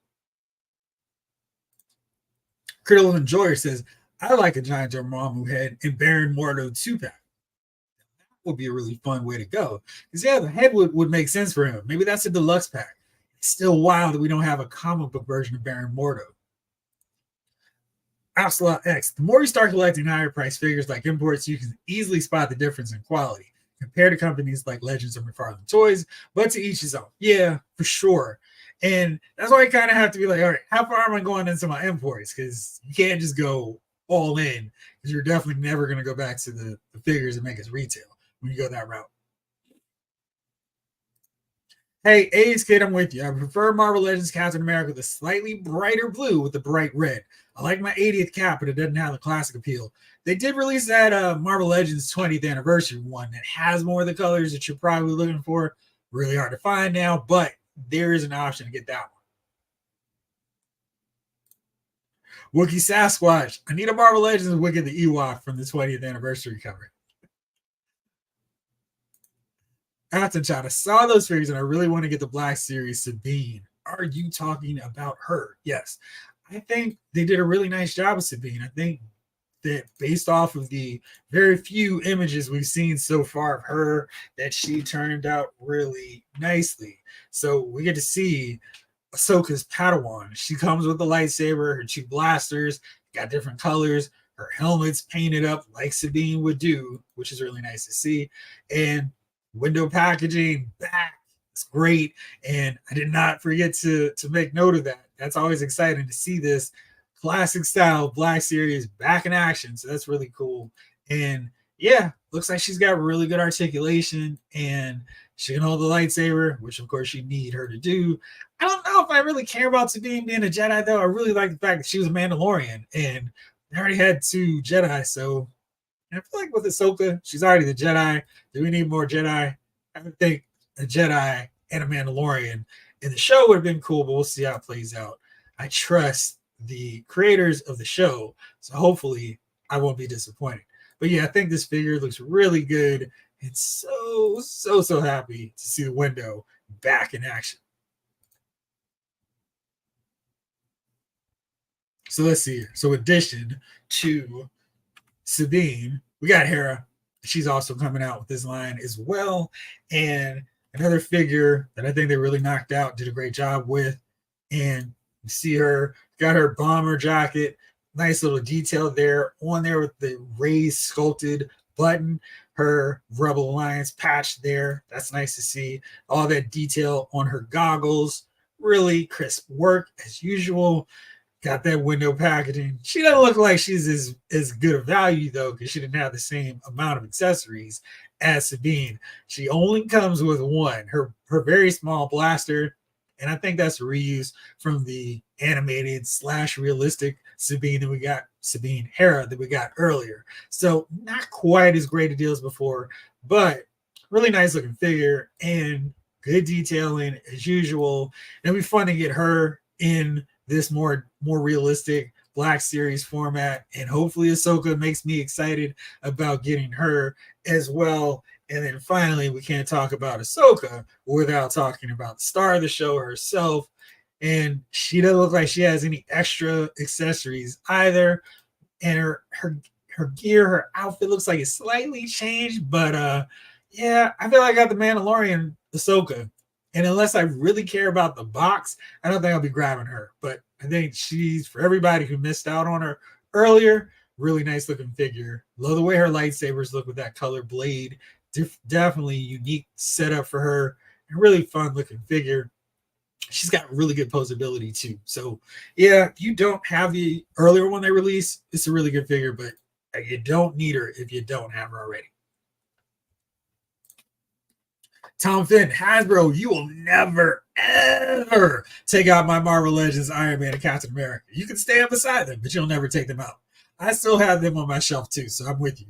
[SPEAKER 1] Critical Enjoyer says, I like a giant Dormammu head and Baron Mordo 2-pack. That would be a really fun way to go. Because, yeah, the head would make sense for him. Maybe that's a deluxe pack. It's still wild that we don't have a comic book version of Baron Mordo. Ocelot X. The more you start collecting higher price figures like imports, you can easily spot the difference in quality compared to companies like Legends or McFarlane Toys, but to each his own. Yeah, for sure. And that's why I kind of have to be like, all right, how far am I going into my imports? Because you can't just go all in, because you're definitely never going to go back to the figures and make us retail when you go that route. Hey, A's Kid, I'm with you. I prefer Marvel Legends Captain America with a slightly brighter blue with the bright red. I like my 80th cap, but it doesn't have the classic appeal. They did release that Marvel Legends 20th anniversary one that has more of the colors that you're probably looking for. Really hard to find now, but there is an option to get that one. Wookiee Sasquatch. I need a Marvel Legends Wicked the Ewok from the 20th anniversary cover. After Chat, I saw those figures and I really want to get the Black Series Sabine. Are you talking about her? Yes. I think they did a really nice job with Sabine. I think that based off of the very few images we've seen so far of her, that she turned out really nicely. So we get to see Ahsoka's Padawan. She comes with the lightsaber, her two blasters, got different colors. Her helmet's painted up like Sabine would do, which is really nice to see. And window packaging back. It's great. And I did not forget to make note of that. That's always exciting to see this classic style Black Series back in action. So that's really cool. And yeah, looks like she's got really good articulation and she can hold the lightsaber, which of course you need her to do. I don't know if I really care about Sabine being a Jedi though. I really like the fact that she was a Mandalorian and they already had 2 Jedi. So I feel like with Ahsoka, she's already the Jedi. Do we need more Jedi? I think a Jedi and a Mandalorian in the show would have been cool, but we'll see how it plays out. I trust the creators of the show, so hopefully I won't be disappointed. But yeah, I think this figure looks really good. And so happy to see the window back in action. So let's see here. So addition to Sabine, we got Hera. She's also coming out with this line as well. And another figure that I think they really knocked out, did a great job with. And you see her, got her bomber jacket, nice little detail there on there with the raised sculpted button, her Rebel Alliance patch there. That's nice to see. All that detail on her goggles, really crisp work as usual. Got that window packaging. She doesn't look like she's as good a value though, because she didn't have the same amount of accessories as Sabine. She only comes with one, her very small blaster, and I think that's a reuse from the animated / realistic Sabine that we got, Sabine Hera that we got earlier. So not quite as great a deal as before, but really nice looking figure and good detailing as usual. And it'd be fun to get her in this more realistic Black Series format, and hopefully Ahsoka makes me excited about getting her as well. And then finally, we can't talk about Ahsoka without talking about the star of the show herself. And she doesn't look like she has any extra accessories either. And her her gear, her outfit looks like it's slightly changed, but yeah, I feel like I got the Mandalorian Ahsoka. And unless I really care about the box, I don't think I'll be grabbing her. But I think she's for everybody who missed out on her earlier. Really nice looking figure. Love the way her lightsabers look with that color blade. Definitely unique setup for her. And really fun looking figure. She's got really good posability too. So yeah, if you don't have the earlier one they released, it's a really good figure, but you don't need her if you don't have her already. Tom Finn, Hasbro, you will never, ever take out my Marvel Legends, Iron Man, and Captain America. You can stand beside them, but you'll never take them out. I still have them on my shelf too, so I'm with you.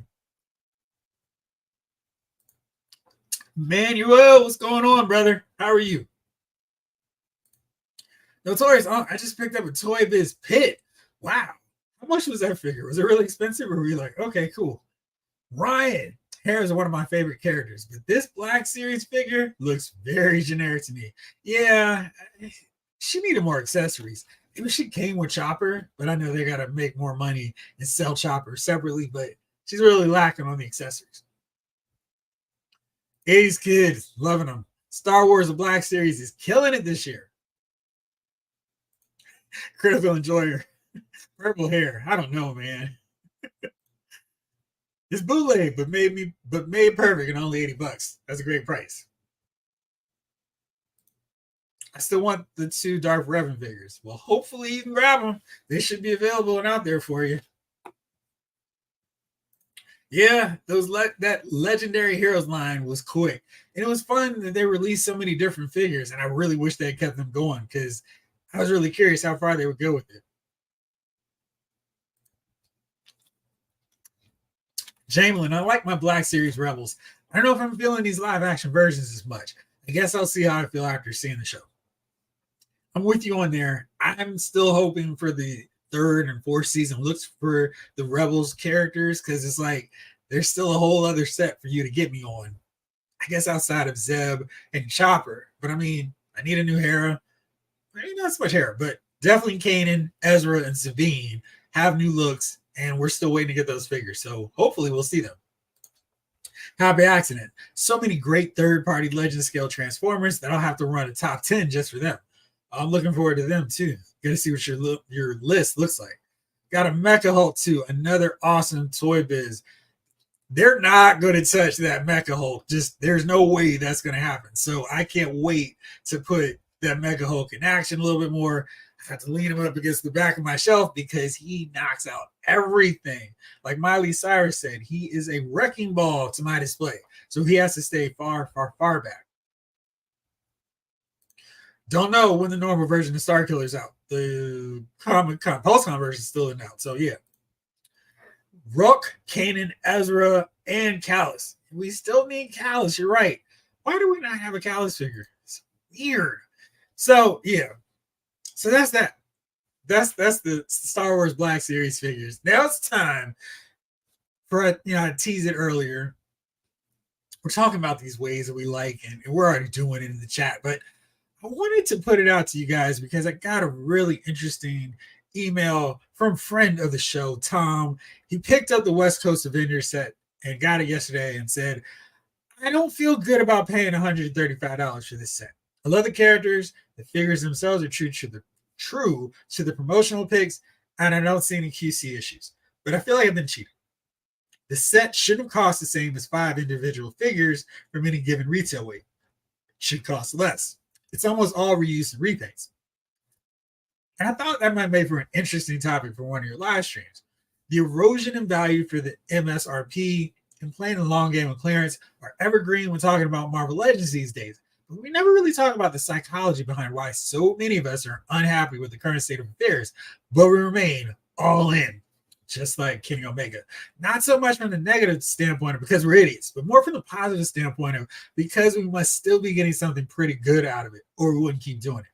[SPEAKER 1] Manuel, what's going on, brother? How are you? Notorious, I just picked up a Toy Biz Pit. Wow. How much was that figure? Was it really expensive? Or were you like, okay, cool. Ryan, Hera is one of my favorite characters, but this Black Series figure looks very generic to me. Yeah, she needed more accessories. Maybe she came with Chopper, but I know they got to make more money and sell Chopper separately, but she's really lacking on the accessories. 80s kids, loving them. Star Wars The Black Series is killing it this year. Critical enjoyer. Purple hair. I don't know, man. It's bootleg, but made perfect and only $80. That's a great price. I still want the 2 Darth Revan figures. Well, hopefully you can grab them. They should be available and out there for you. Yeah, that Legendary Heroes line was quick. And it was fun that they released so many different figures, and I really wish they had kept them going because I was really curious how far they would go with it. Jamelin, I like my Black Series Rebels. I don't know if I'm feeling these live action versions as much. I guess I'll see how I feel after seeing the show. I'm with you on there. I'm still hoping for the 3rd and 4th season looks for the Rebels characters because it's like there's still a whole other set for you to get me on. I guess outside of Zeb and Chopper. But I mean, I need a new Hera. Maybe not so much Hera, but definitely Kanan, Ezra, and Sabine have new looks, and we're still waiting to get those figures. So hopefully we'll see them. Happy accident. So many great third-party Legend scale Transformers that I'll have to run a top 10 just for them. I'm looking forward to them too. Got to see what your list looks like. Got a Mecha Hulk too, another awesome Toy Biz. They're not going to touch that Mecha Hulk. Just there's no way that's going to happen. So I can't wait to put that Mecha Hulk in action a little bit more. I have to lean him up against the back of my shelf because he knocks out everything. Like Miley Cyrus said, he is a wrecking ball to my display. So he has to stay far, far, far back. Don't know when the normal version of Starkiller's out. The PulseCon version is still in out. So yeah. Rook, Kanan, Ezra, and Callus. We still need Callus. You're right. Why do we not have a Callus figure? It's weird. So yeah. So that's that. That's the Star Wars Black Series figures. Now it's time for I teased it earlier. We're talking about these ways that we like, and we're already doing it in the chat, but I wanted to put it out to you guys because I got a really interesting email from friend of the show, Tom. He picked up the West Coast Avengers set and got it yesterday and said, I don't feel good about paying $135 for this set. I love the characters. The figures themselves are true to the promotional picks, and I don't see any QC issues. But I feel like I've been cheated. The set shouldn't cost the same as 5 individual figures from any given retail weight. It should cost less. It's almost all reuse and repaints. And I thought that might make for an interesting topic for one of your live streams. The erosion in value for the MSRP and playing the long game of clearance are evergreen when talking about Marvel Legends these days. But we never really talk about the psychology behind why so many of us are unhappy with the current state of affairs, but we remain all in, just like Kenny Omega. Not so much from the negative standpoint of because we're idiots, but more from the positive standpoint of because we must still be getting something pretty good out of it, or we wouldn't keep doing it.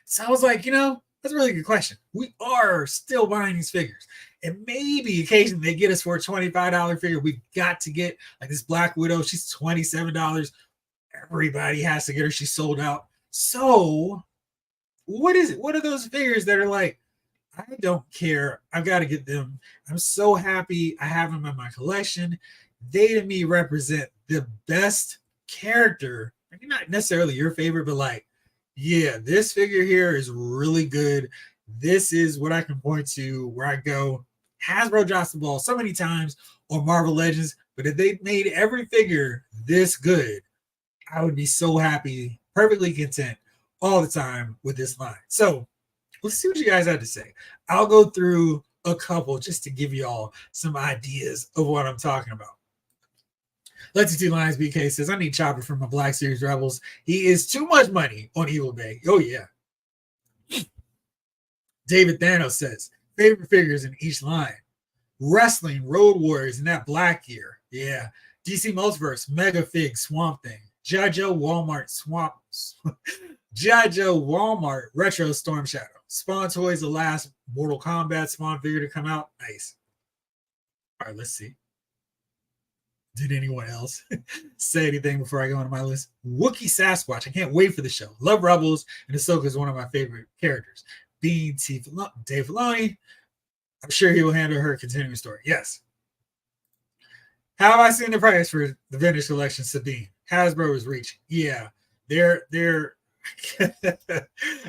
[SPEAKER 1] So I was like, that's a really good question. We are still buying these figures. And maybe occasionally they get us for a $25 figure. We've got to get like this Black Widow. She's $27. Everybody has to get her. She's sold out. So what is it? What are those figures that are like, I don't care. I've got to get them. I'm so happy I have them in my collection. They to me represent the best character. Maybe not necessarily your favorite, but like, yeah, this figure here is really good. This is what I can point to where I go. Hasbro drops the ball so many times on Marvel Legends, but if they made every figure this good, I would be so happy, perfectly content all the time with this line. So let's see what you guys have to say. I'll go through a couple just to give you all some ideas of what I'm talking about. Let's see, Lions BK says, I need Chopper from my Black Series Rebels. He is too much money on Evil Bay. Oh, yeah. David Thanos says, favorite figures in each line. Wrestling, Road Warriors in that black gear. Yeah. DC Multiverse, Mega Fig, Swamp Thing. G.I. Joe, Walmart, G.I. Joe, Walmart, Retro Storm Shadow. Spawn Toys, the last Mortal Kombat Spawn figure to come out. Nice. All right, let's see. Did anyone else say anything before I go into my list? Wookiee Sasquatch. I can't wait for the show. Love Rebels, and Ahsoka is one of my favorite characters. Bean Dave Filoni. I'm sure he will handle her continuing story. Yes. How have I seen the price for the vintage collection, Sabine? Hasbro is reaching. Yeah, they're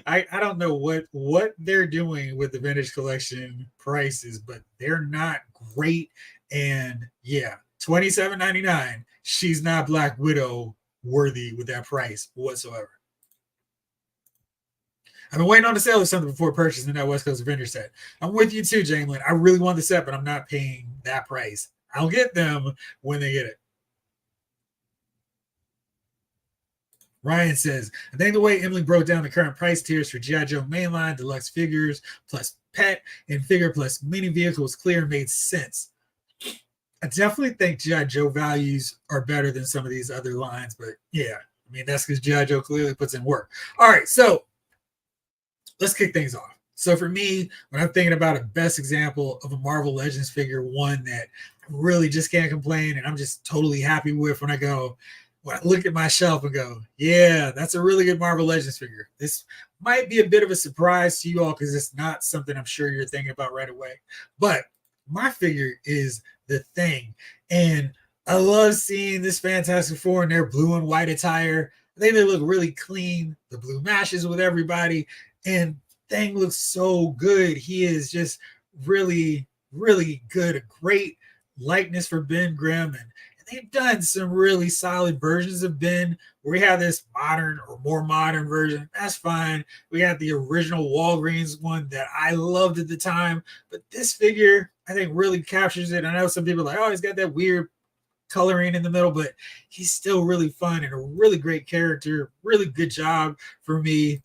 [SPEAKER 1] I don't know what they're doing with the vintage collection prices, but they're not great. And yeah, $27.99. She's not Black Widow worthy with that price whatsoever. I've been waiting on the sale or something before purchasing that West Coast Vendor set. I'm with you too, Jamelin. I really want the set, but I'm not paying that price. I'll get them when they get it. Ryan says, I think the way Emily broke down the current price tiers for G.I. Joe mainline, deluxe figures, plus pet, and figure plus mini vehicle was clear and made sense. I definitely think G.I. Joe values are better than some of these other lines, but yeah, I mean, that's because G.I. Joe clearly puts in work. All right, so let's kick things off. So for me, when I'm thinking about a best example of a Marvel Legends figure, one that I really just can't complain and I'm just totally happy with when I look at my shelf and go, yeah, that's a really good Marvel Legends figure. This might be a bit of a surprise to you all because it's not something I'm sure you're thinking about right away. But my figure is the Thing. And I love seeing this Fantastic Four in their blue and white attire. I think they look really clean. The blue matches with everybody. And Thing looks so good. He is just really, really good. A great likeness for Ben Grimm. And they've done some really solid versions of Ben where we have this modern or more modern version. That's fine. We got the original Walgreens one that I loved at the time. But this figure, I think, really captures it. I know some people are like, oh, he's got that weird coloring in the middle, but he's still really fun and a really great character. Really good job for me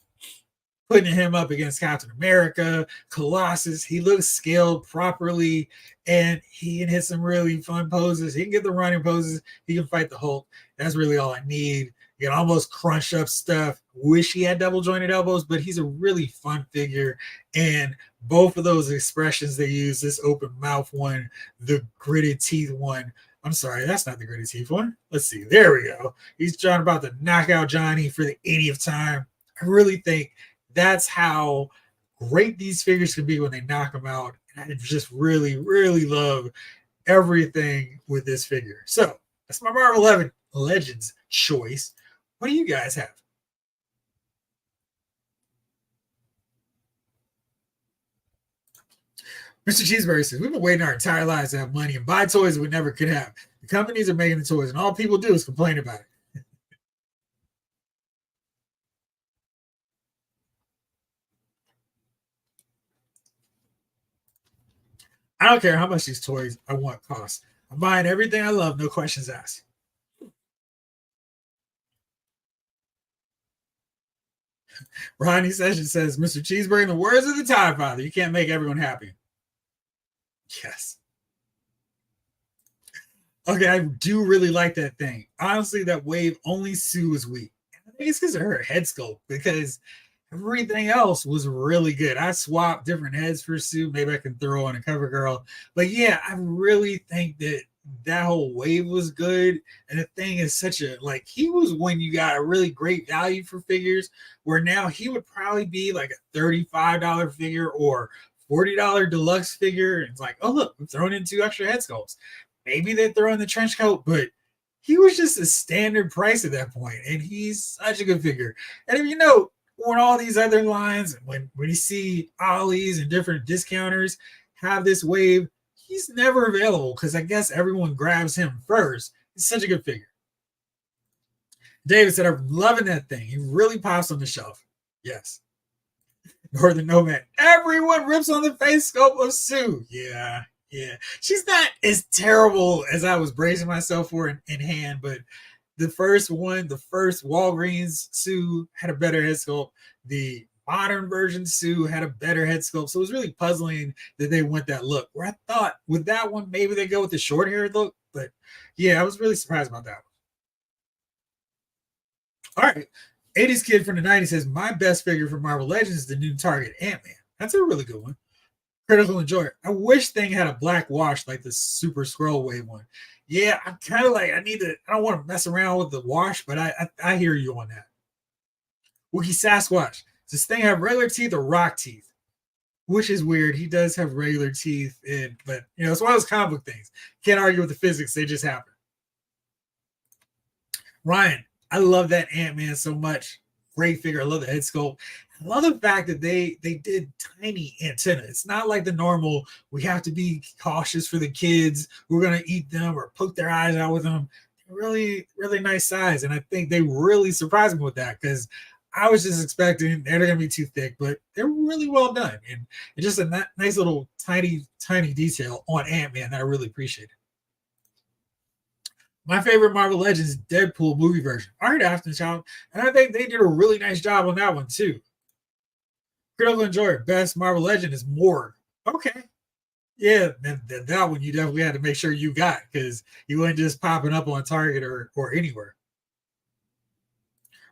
[SPEAKER 1] putting him up against Captain America, Colossus. He looks scaled properly, and he can hit some really fun poses. He can get the running poses. He can fight the Hulk. That's really all I need. You can almost crunch up stuff. Wish he had double jointed elbows, but he's a really fun figure. And both of those expressions they use, this open mouth one, the gritted teeth one. I'm sorry, that's not the gritted teeth one. Let's see. There we go. He's trying about to knock out Johnny for the 80th time. I really think that's how great these figures can be when they knock them out. And I just really, really love everything with this figure. So that's my Marvel 11 Legends choice. What do you guys have? Mr. Cheeseburger says, we've been waiting our entire lives to have money and buy toys we never could have. The companies are making the toys, and all people do is complain about it. I don't care how much these toys I want cost. I'm buying everything I love, no questions asked. Ronnie Sessions says, Mr. Cheeseburger, in the words of the Tie Father, you can't make everyone happy. Yes. Okay, I do really like that thing. Honestly, that wave only Sue was weak. I think it's because of her head sculpt, because everything else was really good. I swapped different heads for Sue. Maybe I can throw on a cover girl. But yeah, I really think that whole wave was good. And the thing is like, he was when you got a really great value for figures, where now he would probably be like a $35 figure or $40 deluxe figure. It's like, oh, look, we're throwing in 2 extra head sculpts. Maybe they throw in the trench coat, but he was just a standard price at that point, and he's such a good figure. And if you know, on all these other lines, when you see Ollie's and different discounters have this wave, he's never available because I guess everyone grabs him first. He's such a good figure. David said, I'm loving that thing. He really pops on the shelf. Yes. Northern Nomad. Everyone rips on the face sculpt of Sue. Yeah. She's not as terrible as I was bracing myself for in hand, but the first Walgreens Sue had a better head sculpt. The modern version Sue had a better head sculpt. So it was really puzzling that they went that look. Where I thought with that one, maybe they go with the short hair look. But yeah, I was really surprised about that one. All right. 80s kid from the 90s says, my best figure from Marvel Legends is the new Target Ant-Man. That's a really good one. Critical Enjoyer. I wish Thing had a black wash like the Super Scroll Wave one. Yeah, I'm kind of like, I don't want to mess around with the wash, but I hear you on that. Wookie Sasquatch. Does this thing have regular teeth or rock teeth? Which is weird. He does have regular teeth, but it's one of those comic book things. Can't argue with the physics. They just happen. Ryan, I love that Ant-Man so much. Great figure. I love the head sculpt. I love the fact that they did tiny antenna. It's not like the normal, we have to be cautious for the kids. We're going to eat them or poke their eyes out with them. Really, really nice size. And I think they really surprised me with that because I was just expecting they're going to be too thick, but they're really well done. And it's just a nice little tiny detail on Ant-Man that I really appreciated. My favorite Marvel Legends Deadpool movie version. Art Afton Child, and I think they did a really nice job on that one too. Critical Enjoyer, best Marvel Legend is Morg. Okay. Yeah, that one you definitely had to make sure you got because you weren't just popping up on Target or anywhere.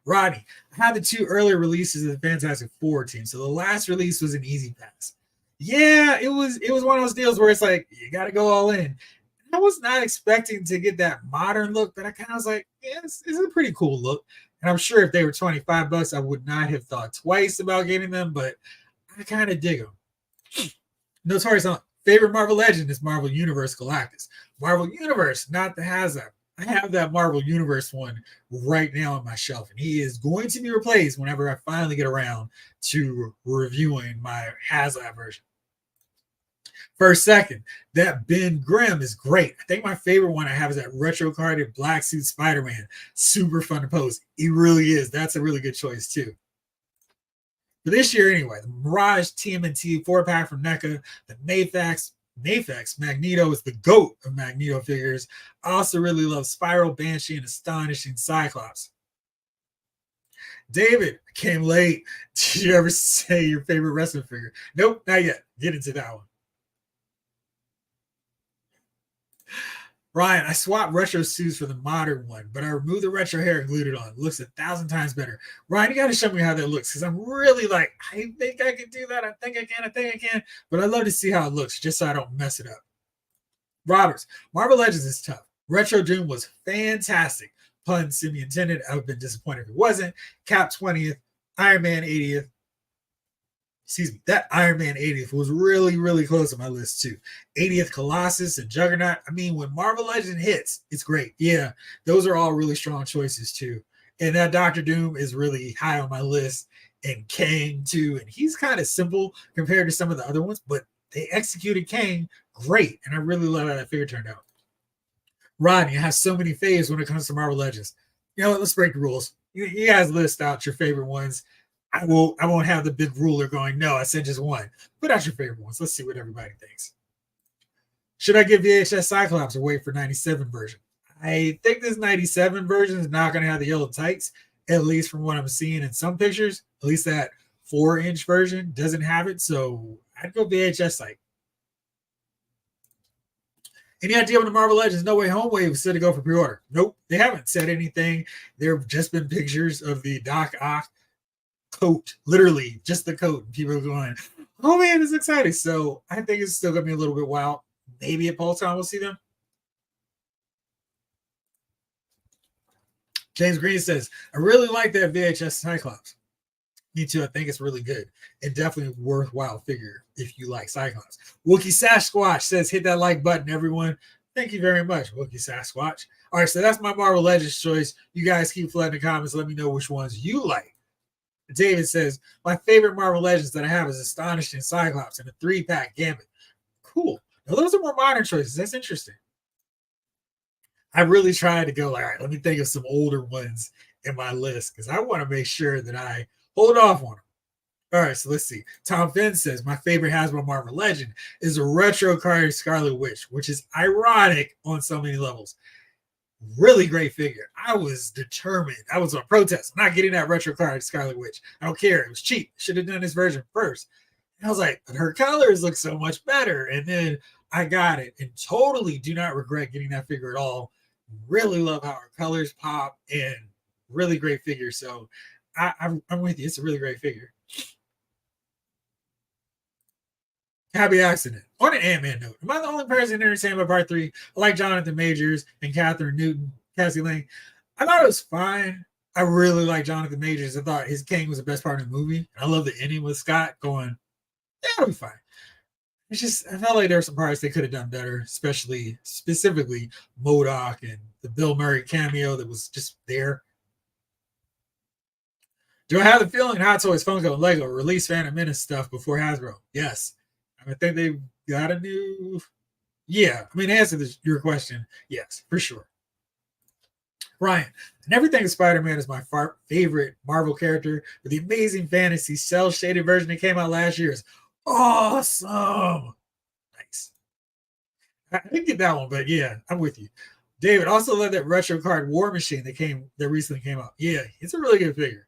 [SPEAKER 1] Rodney, I had the 2 earlier releases of the Fantastic Four team. So the last release was an easy pass. Yeah, it was one of those deals where it's like, you got to go all in. I was not expecting to get that modern look, but I kind of was like, yeah, it's a pretty cool look. And I'm sure if they were $25, I would not have thought twice about getting them, but I kind of dig them. Notorious favorite Marvel Legend is Marvel Universe Galactus. Marvel Universe, not the HasLab. I have that Marvel Universe one right now on my shelf, and he is going to be replaced whenever I finally get around to reviewing my HasLab version. First, second, that Ben Grimm is great. I think my favorite one I have is that retro carded black suit Spider-Man. Super fun to pose. He really is. That's a really good choice, too. For this year, anyway, the Mirage TMNT 4-pack from NECA, the Naphex Magneto is the GOAT of Magneto figures. I also really love Spiral, Banshee, and Astonishing Cyclops. David, came late. Did you ever say your favorite wrestling figure? Nope, not yet. Get into that one. Ryan, I swapped retro suits for the modern one, but I removed the retro hair and glued it on. It looks 1,000 times better. Ryan, you got to show me how that looks because I'm really like, I think I can do that. I think I can. But I'd love to see how it looks just so I don't mess it up. Roberts, Marvel Legends is tough. Retro Doom was fantastic. Pun semi-intended. I would have been disappointed if it wasn't. Cap 20th, Iron Man 80th. Excuse me, that Iron Man 80th was really, really close on my list too. 80th Colossus and Juggernaut. I mean, when Marvel Legend hits, it's great. Yeah, those are all really strong choices too. And that Doctor Doom is really high on my list. And Kang too. And he's kind of simple compared to some of the other ones, but they executed Kang great. And I really love how that figure turned out. Rodney, I have so many faves when it comes to Marvel Legends. You know what? Let's break the rules. You guys list out your favorite ones. I won't have the big ruler going, no, I said just one. Put out your favorite ones. Let's see what everybody thinks. Should I give VHS Cyclops or wait for 97 version? I think this 97 version is not going to have the yellow tights, at least from what I'm seeing in some pictures. At least that 4-inch version doesn't have it, so I'd go VHS Cyc. Any idea when the Marvel Legends No Way Home wave said to go for pre-order? Nope, they haven't said anything. There have just been pictures of the Doc Ock coat, literally just the coat. And people are going, oh man, it's exciting. So I think it's still going to be a little bit wild. Maybe at Polton we'll see them. James Green says, I really like that VHS Cyclops. Me too. I think it's really good and definitely a worthwhile figure if you like Cyclops. Wookie Sasquatch says, hit that like button, everyone. Thank you very much, Wookie Sasquatch. All right, so that's my Marvel Legends choice. You guys keep flooding the comments. Let me know which ones you like. David says, my favorite Marvel Legends that I have is Astonishing Cyclops and a 3-pack Gambit. Cool. Now, those are more modern choices. That's interesting. I really tried to go like, all right, let me think of some older ones in my list because I want to make sure that I hold off on them. All right, so let's see. Tom Finn says, my favorite Hasbro Marvel Legend is a retro card Scarlet Witch, which is ironic on so many levels. Really great figure. I was determined. I was on protest. I'm not getting that retro card Scarlet Witch. I don't care. It was cheap. Should have done this version first. And I was like, but her colors look so much better. And then I got it and totally do not regret getting that figure at all. Really love how her colors pop and really great figure. So I'm with you. It's a really great figure. Happy accident. On an Ant-Man note, am I the only person understanding about part 3? I like Jonathan Majors and Catherine Newton, Cassie Lang. I thought it was fine. I really like Jonathan Majors. I thought his King was the best part of the movie. I love the ending with Scott going, yeah, it'll be fine. It's just, I felt like there were some parts they could have done better, especially, specifically, MODOK and the Bill Murray cameo that was just there. Do I have the feeling Hot Toys, Funko, and Lego release Phantom Menace stuff before Hasbro? Yes. I think they've got a new. Yeah, I mean, to answer your question, yes, for sure. Ryan, and everything Spider-Man is my favorite Marvel character, but the Amazing Fantasy cel-shaded version that came out last year is awesome. Nice. I didn't get that one, but yeah, I'm with you. David also love that retro card War Machine that recently came out. Yeah, it's a really good figure.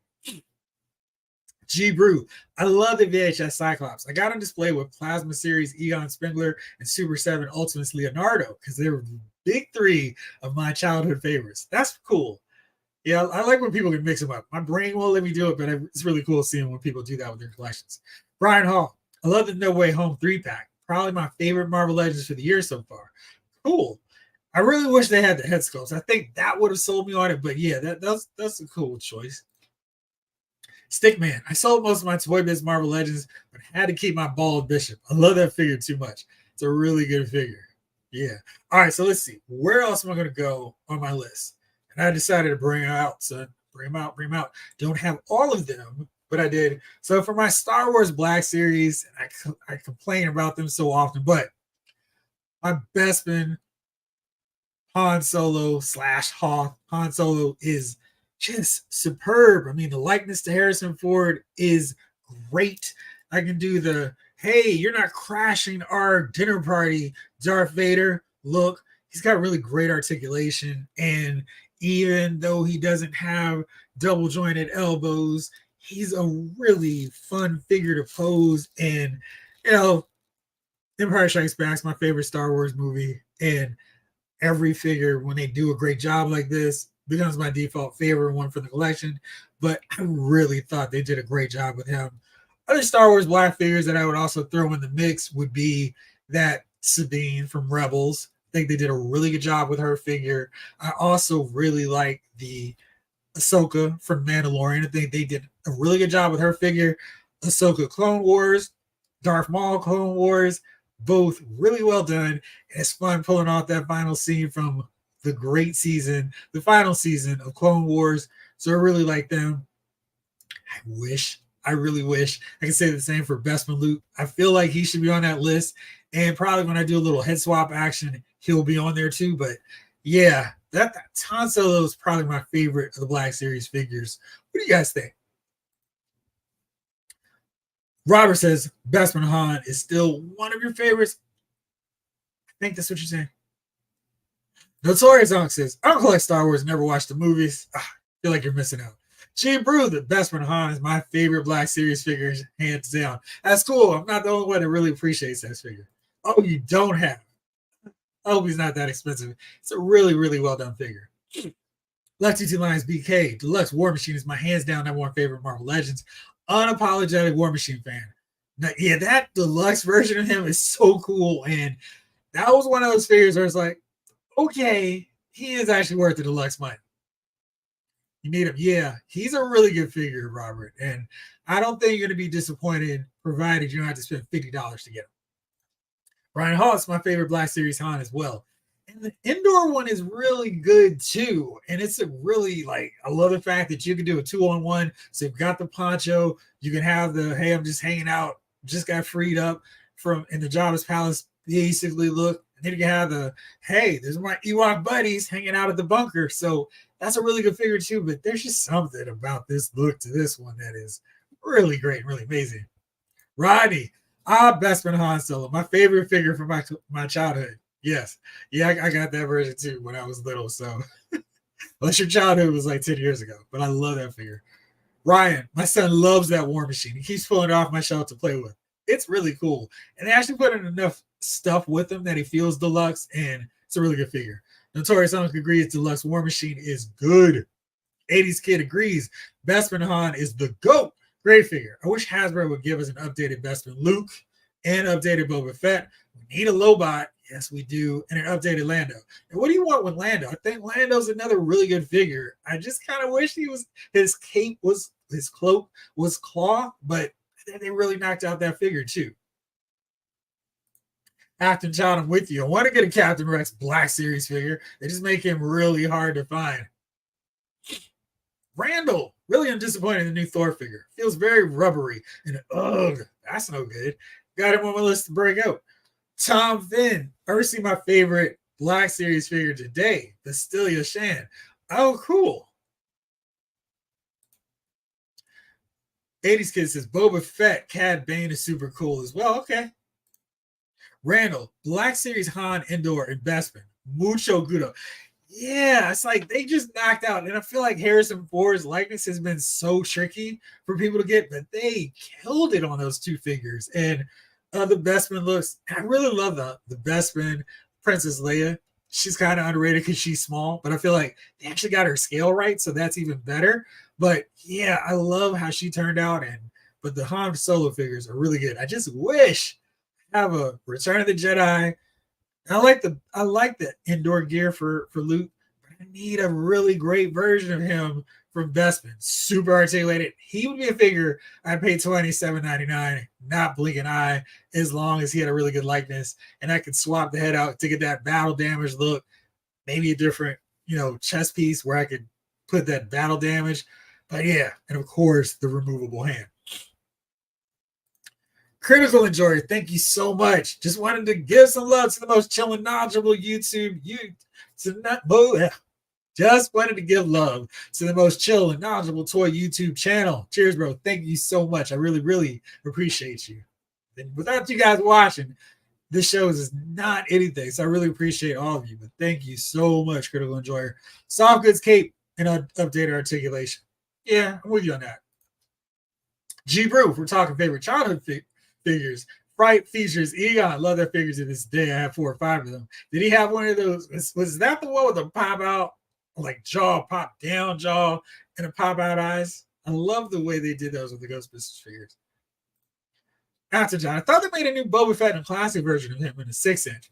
[SPEAKER 1] G Brew, I love the VHS Cyclops. I got on display with Plasma Series Egon Spengler and Super 7 Ultimates Leonardo because they were big 3 of my childhood favorites. That's cool. Yeah, I like when people can mix them up. My brain won't let me do it, but it's really cool seeing when people do that with their collections. Brian Hall, I love the No Way Home 3-pack. Probably my favorite Marvel Legends for the year so far. Cool. I really wish they had the head sculpts. I think that would have sold me on it, but yeah, that's a cool choice. Stickman, I sold most of my Toy Biz Marvel Legends, but had to keep my Bald Bishop. I love that figure too much. It's a really good figure. Yeah. All right, so let's see. Where else am I going to go on my list? And I decided to bring out, son. Bring them out. Don't have all of them, but I did. So for my Star Wars Black Series, I complain about them so often, but my Bespin Han Solo / Hoth Han Solo is just superb. I mean, the likeness to Harrison Ford is great. I can do the, hey, you're not crashing our dinner party, Darth Vader. Look, he's got really great articulation. And even though he doesn't have double jointed elbows, he's a really fun figure to pose. And, Empire Strikes Back is my favorite Star Wars movie. And every figure, when they do a great job like this, becomes my default favorite one for the collection. But I really thought they did a great job with him. Other Star Wars Black figures that I would also throw in the mix would be that Sabine from Rebels. I think they did a really good job with her figure. I also really like the Ahsoka from Mandalorian. I think they did a really good job with her figure. Ahsoka Clone Wars, Darth Maul Clone Wars, both really well done. And it's fun pulling off that final scene from the final season of Clone Wars. So I really like them. I really wish I could say the same for Bespin Luke. I feel like he should be on that list. And probably when I do a little head swap action, he'll be on there too. But yeah, that Han Solo is probably my favorite of the Black Series figures. What do you guys think? Robert says Bespin Han is still one of your favorites. I think that's what you're saying. Notorious Unk says, I don't collect Star Wars, never watched the movies. I feel like you're missing out. She Brew, the Bespin Han is my favorite Black Series figures, hands down. That's cool. I'm not the only one that really appreciates that figure. Oh, you don't have. I hope he's not that expensive. It's a really, really well done figure. Lefty Two Lions BK, Deluxe War Machine is my hands down number one favorite Marvel Legends. Unapologetic War Machine fan. Now, yeah, that deluxe version of him is so cool. And that was one of those figures where it's like, okay, he is actually worth the deluxe money. You need him. Yeah, he's a really good figure, Robert. And I don't think you're going to be disappointed provided you don't have to spend $50 to get him. Brian Hall's my favorite Black Series Han as well. And the indoor one is really good too. And it's a really like, I love the fact that you can do a 2-on-1. So you've got the poncho, you can have the, hey, I'm just hanging out, just got freed up from in the Jabba's palace, basically look. And then you can have the, hey, there's my Ewok buddies hanging out at the bunker. So that's a really good figure too. But there's just something about this look to this one that is really great, really amazing. Rodney, Bespin Han Solo, my favorite figure from my childhood. Yes. Yeah, I got that version too when I was little. So, unless your childhood was like 10 years ago, but I love that figure. Ryan, my son loves that War Machine. He keeps pulling it off my shelf to play with. It's really cool. And they actually put in enough stuff with him that he feels deluxe, and it's a really good figure. Notorious Unc agrees Deluxe War Machine is good. 80s Kid agrees. Bespin Han is the GOAT. Great figure. I wish Hasbro would give us an updated Bespin Luke and updated Boba Fett. We need a Lobot. Yes, we do. And an updated Lando. And what do you want with Lando? I think Lando's another really good figure. I just kind of wish his cape was, his cloak was cloth, but they really knocked out that figure too. Captain John, I'm with you. I want to get a Captain Rex Black Series figure. They just make him really hard to find. Randall, really I'm disappointed in the new Thor figure. Feels very rubbery and ugh, that's no good. Got him on my list to break out. Tom Finn, ever seen my favorite Black Series figure today? Bastilia Shan. Oh, cool. 80s Kid says Boba Fett, Cad Bane is super cool as well. Okay. Randall, Black Series Han Indoor and Bespin. Mucho gudo. Yeah, it's like they just knocked out. And I feel like Harrison Ford's likeness has been so tricky for people to get, but they killed it on those two figures. And the Bespin looks, I really love the Bespin Princess Leia. She's kind of underrated because she's small, but I feel like they actually got her scale right, so that's even better. But yeah, I love how she turned out. But the Han Solo figures are really good. I just wish I have a Return of the Jedi. I like the indoor gear for Luke, but I need a really great version of him from Bespin. Super articulated. He would be a figure I'd pay $27.99, not blink an eye, as long as he had a really good likeness. And I could swap the head out to get that battle damage look, maybe a different, chest piece where I could put that battle damage. But yeah, and of course, the removable hand. Critical Enjoyer, thank you so much. Just wanted to give some love to the most chill and knowledgeable YouTube. Just wanted to give love to the most chill and knowledgeable toy YouTube channel. Cheers, bro. Thank you so much. I really, really appreciate you. And without you guys watching, this show is not anything. So I really appreciate all of you. But thank you so much, Critical Enjoyer. Soft Goods Cape and updated articulation. Yeah, I'm with you on that. G Brew, if we're talking favorite childhood figures. Fright features Egon. Love their figures to this day. I have 4 or 5 of them. Did he have one of those? Was that the one with the pop out, like jaw, pop down jaw, and a pop out eyes? I love the way they did those with the Ghostbusters figures. After John, I thought they made a new Boba Fett and classic version of him in a 6-inch.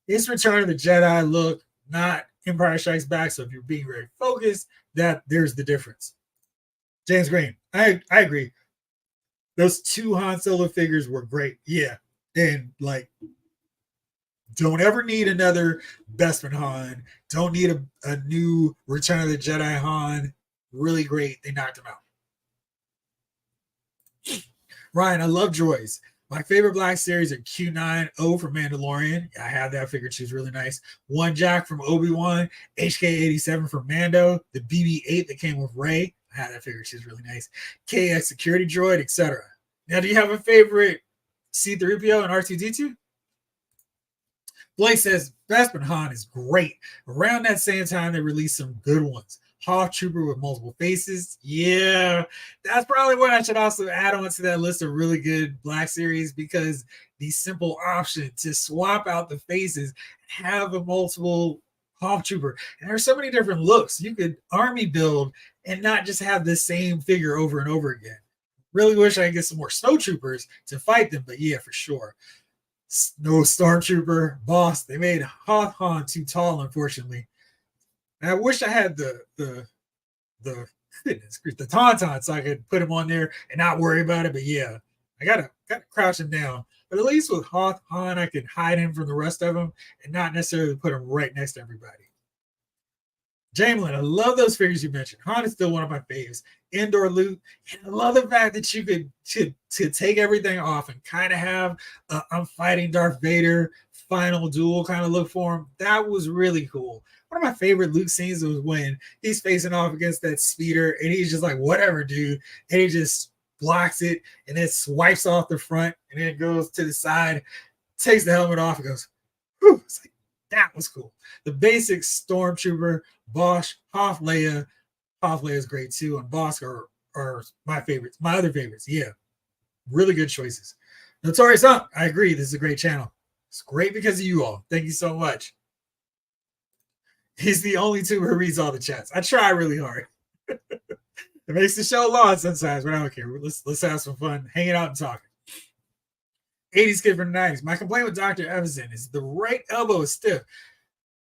[SPEAKER 1] His Return of the Jedi look, not Empire Strikes Back. So if you're being very focused, there's the difference. James Green, I agree. Those 2 Han Solo figures were great. Yeah. And don't ever need another Bespin Han. Don't need a new Return of the Jedi Han. Really great. They knocked him out. Ryan, I love droids. My favorite Black Series are Q9O from Mandalorian. I have that figure. She's really nice. One Jack from Obi-Wan. HK87 from Mando. The BB-8 that came with Rey. I have that figure. She's really nice. KX Security Droid, etc. Now, do you have a favorite C-3PO and R2-D2? Blake says Bespin Han is great. Around that same time, they released some good ones. Hoth Trooper with multiple faces. Yeah, that's probably what I should also add on to that list of really good Black Series, because the simple option to swap out the faces, have a multiple Hoth Trooper. And there's so many different looks. You could army build and not just have the same figure over and over again. Really wish I could get some more snowtroopers to fight them, but yeah, for sure. No Stormtrooper, boss. They made Hoth Han too tall, unfortunately. And I wish I had the Goodness, the tauntaun, so I could put him on there and not worry about it. But yeah, I gotta crouch him down. But at least with Hoth Han, I can hide him from the rest of them and not necessarily put him right next to everybody. Jamelin, I love those figures you mentioned. Han is still one of my faves. Indoor loot. And I love the fact that you could to take everything off and kind of have I'm fighting Darth Vader final duel kind of look for him. That was really cool. One of my favorite Luke scenes was when he's facing off against that speeder and he's just like, whatever, dude. And he just blocks it and then swipes off the front and then goes to the side, takes the helmet off and goes, whew. It's like, that was cool. The basic Stormtrooper, Bosch, Hoth Leia. Hoth Leia is great too, and Bosch are my favorites, my other favorites. Yeah, really good choices. Notorious Unk, I agree. This is a great channel. It's great because of you all. Thank you so much. He's the only tuber who reads all the chats. I try really hard. It makes the show long sometimes, but I don't care. Let's have some fun, hanging out and talking. 80s kid from the 90s. My complaint with Dr. Evison is the right elbow is stiff.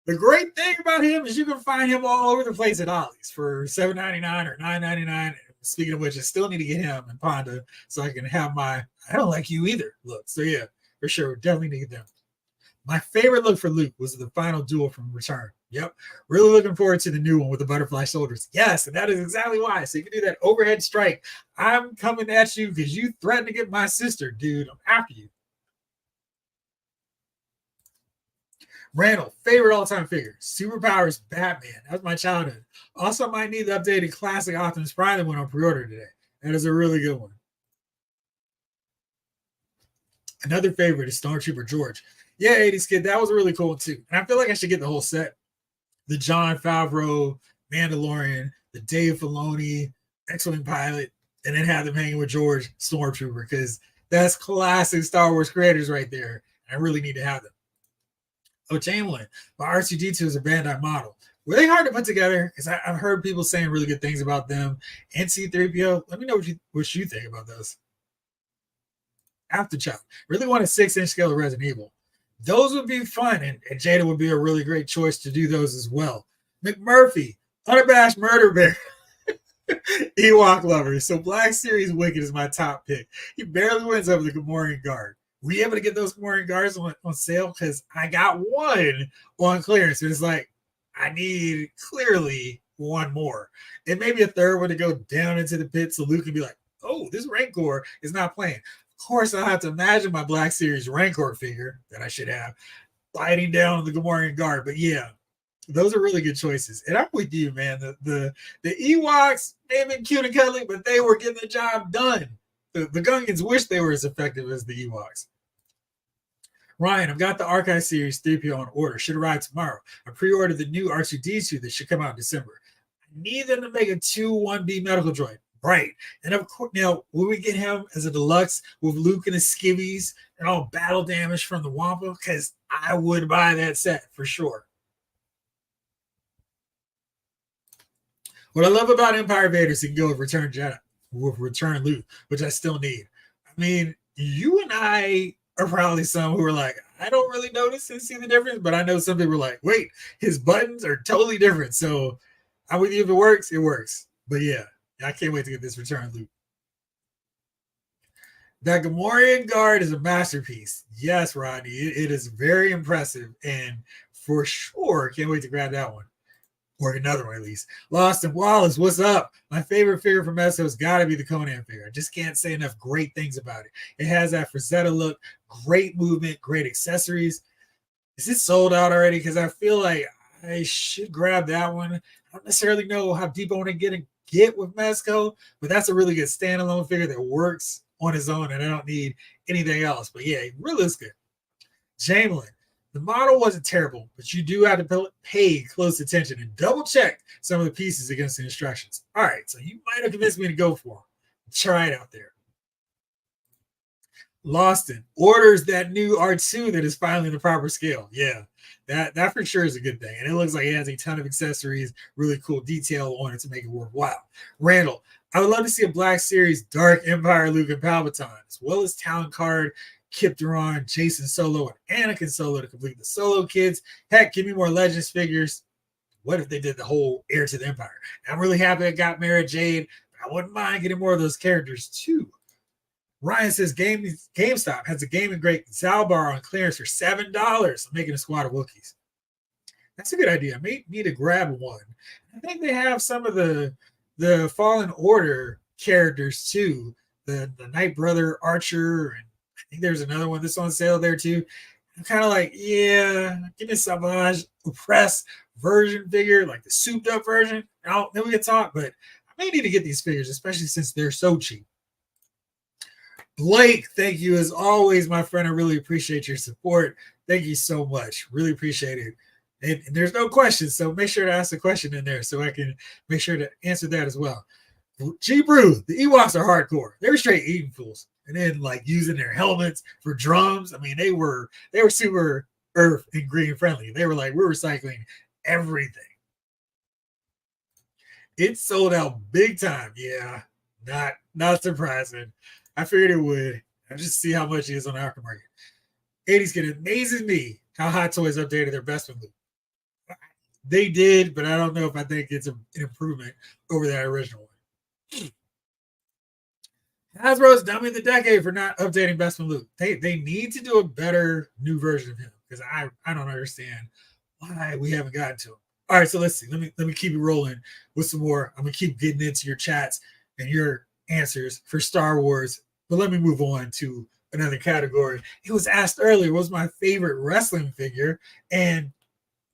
[SPEAKER 1] The great thing about him is you can find him all over the place at Ollie's for $7.99 or $9.99. Speaking of which, I still need to get him and Ponda so I can have my I don't like you either look. So yeah, for sure, definitely need them. My favorite look for Luke was the final duel from Return. Yep. Really looking forward to the new one with the butterfly shoulders. Yes, and that is exactly why. So you can do that overhead strike. I'm coming at you because you threatened to get my sister, dude. I'm after you. Randall, favorite all-time figure. Superpowers Batman. That was my childhood. Also, might need the updated classic Optimus Prime that went on pre-order today. That is a really good one. Another favorite is Stormtrooper George. Yeah, 80s kid. That was a really cool one too. And I feel like I should get the whole set. The Jon Favreau, Mandalorian, the Dave Filoni, X-Wing pilot, and then have them hanging with George Stormtrooper because that's classic Star Wars creators right there. I really need to have them. Oh, Chamberlain, but R2D2 is a Bandai model. Were they hard to put together? Because I've heard people saying really good things about them. And C3PO, let me know what you think about those. Aftershock, really want a 6-inch scale of Resident Evil. Those would be fun, and Jada would be a really great choice to do those as well. McMurphy, unabashed murder bear. Ewok lover. So Black Series Wicked is my top pick. He barely wins over the Gamorrean Guard. Were you able to get those Gamorrean Guards on sale? Because I got one on clearance. And it's like, I need clearly one more. And maybe a third one to go down into the pit so Luke can be like, oh, this Rancor is not playing. Of course, I'll have to imagine my Black Series Rancor figure that I should have fighting down the Gamorrean Guard. But yeah, those are really good choices. And I'm with you, man. The Ewoks may have been cute and cuddly, but they were getting the job done. The Gungans wish they were as effective as the Ewoks. Ryan, I've got the Archive Series 3PO on order. Should arrive tomorrow. I pre-ordered the new R2D2 that should come out in December. I need them to make a 2-1B medical droid. Right. And of course, now, will we get him as a deluxe with Luke and his skivvies and all battle damage from the Wampa? Because I would buy that set for sure. What I love about Empire Vader is he can go with Return Jedi, with Return Luke, which I still need. I mean, you and I are probably some who are like, I don't really notice and see the difference, but I know some people are like, wait, his buttons are totally different. So I'm with you. If it works, it works. But yeah, I can't wait to get this Return Luke. That Gamorrean Guard is a masterpiece. Yes, Rodney, it is very impressive. And for sure, can't wait to grab that one. Or another one, at least. Lost and Wallace, what's up? My favorite figure from Mezco has got to be the Conan figure. I just can't say enough great things about it. It has that Frazetta look, great movement, great accessories. Is it sold out already? Because I feel like I should grab that one. I don't necessarily know how deep I want to get with Mezco, but that's a really good standalone figure that works on his own, and I don't need anything else. But yeah, it really looks good. Jamelin. The model wasn't terrible, but you do have to pay close attention and double check some of the pieces against the instructions. All right, so you might have convinced me to go for it. Try it out there. Lawson orders that new R2 that is finally the proper scale. Yeah, that for sure is a good thing. And it looks like it has a ton of accessories, really cool detail on it to make it worthwhile. Randall, I would love to see a Black Series Dark Empire Luke and Palpatine, as well as Talon Card, Kip Duran, Jason Solo, and Anakin Solo to complete the Solo kids. Heck, give me more Legends figures. what if they did the whole Heir to the Empire? I'm really happy I got Mara Jade. I wouldn't mind getting more of those characters too. Ryan says GameStop has a gaming great Zalbar on clearance for $7. I'm making a squad of Wookiees. That's a good idea. I may need to grab one. I think they have some of the Fallen Order characters too. The Night Brother Archer, and I think there's another one that's on sale there too. I'm kind of like, yeah, give me a Savage Oppress version figure, like the souped up version. Then we can talk, but I may need to get these figures, especially since they're so cheap. Blake, thank you as always, my friend. I really appreciate your support. Thank you so much. Really appreciate it. And there's no questions, so make sure to ask a question in there so I can make sure to answer that as well. G Brew, the Ewoks are hardcore. They were straight eating fools, and then like using their helmets for drums. I mean, they were super earth and green friendly. They were like, we're recycling everything. It sold out big time. Yeah, not surprising. I figured it would. I just see how much it is on the aftermarket. 80s kid, it amazes me how Hot Toys updated their Bestman loop. They did, but I don't know if I think it's an improvement over that original one. Hasbro's dummy of the decade for not updating Bestman Luke. They need to do a better new version of him because I don't understand why we haven't gotten to him. All right, so let's see. Let me keep it rolling with some more. I'm gonna keep getting into your chats and your answers for Star Wars, but let me move on to another category. It was asked earlier, what was my favorite wrestling figure? And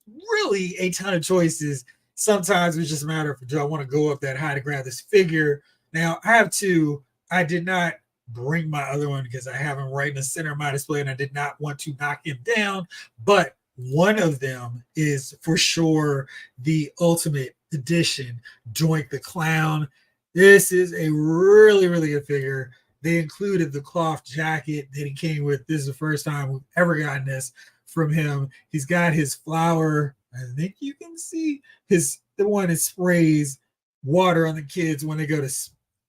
[SPEAKER 1] really a ton of choices. Sometimes it's just a matter of, do I want to go up that high to grab this figure? Now, I have two. I did not bring my other one because I have him right in the center of my display and I did not want to knock him down. But one of them is for sure the Ultimate Edition, Doink the Clown. This is a really, really good figure. They included the cloth jacket that he came with. This is the first time we've ever gotten this from him. He's got his flower. I think you can see the one that sprays water on the kids when they go to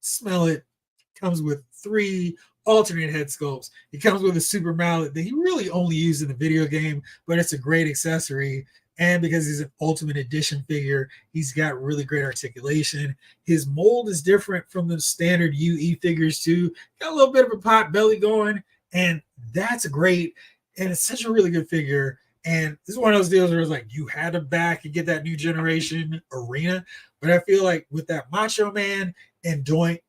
[SPEAKER 1] smell it. Comes with 3 alternate head sculpts. He comes with a super mallet that he really only used in the video game, but it's a great accessory. And because he's an Ultimate Edition figure, he's got really great articulation. His mold is different from the standard UE figures too. Got a little bit of a pot belly going, and that's great. And it's such a really good figure. And this is one of those deals where it's like you had to back and get that new generation arena. But I feel like with that Macho Man and Doink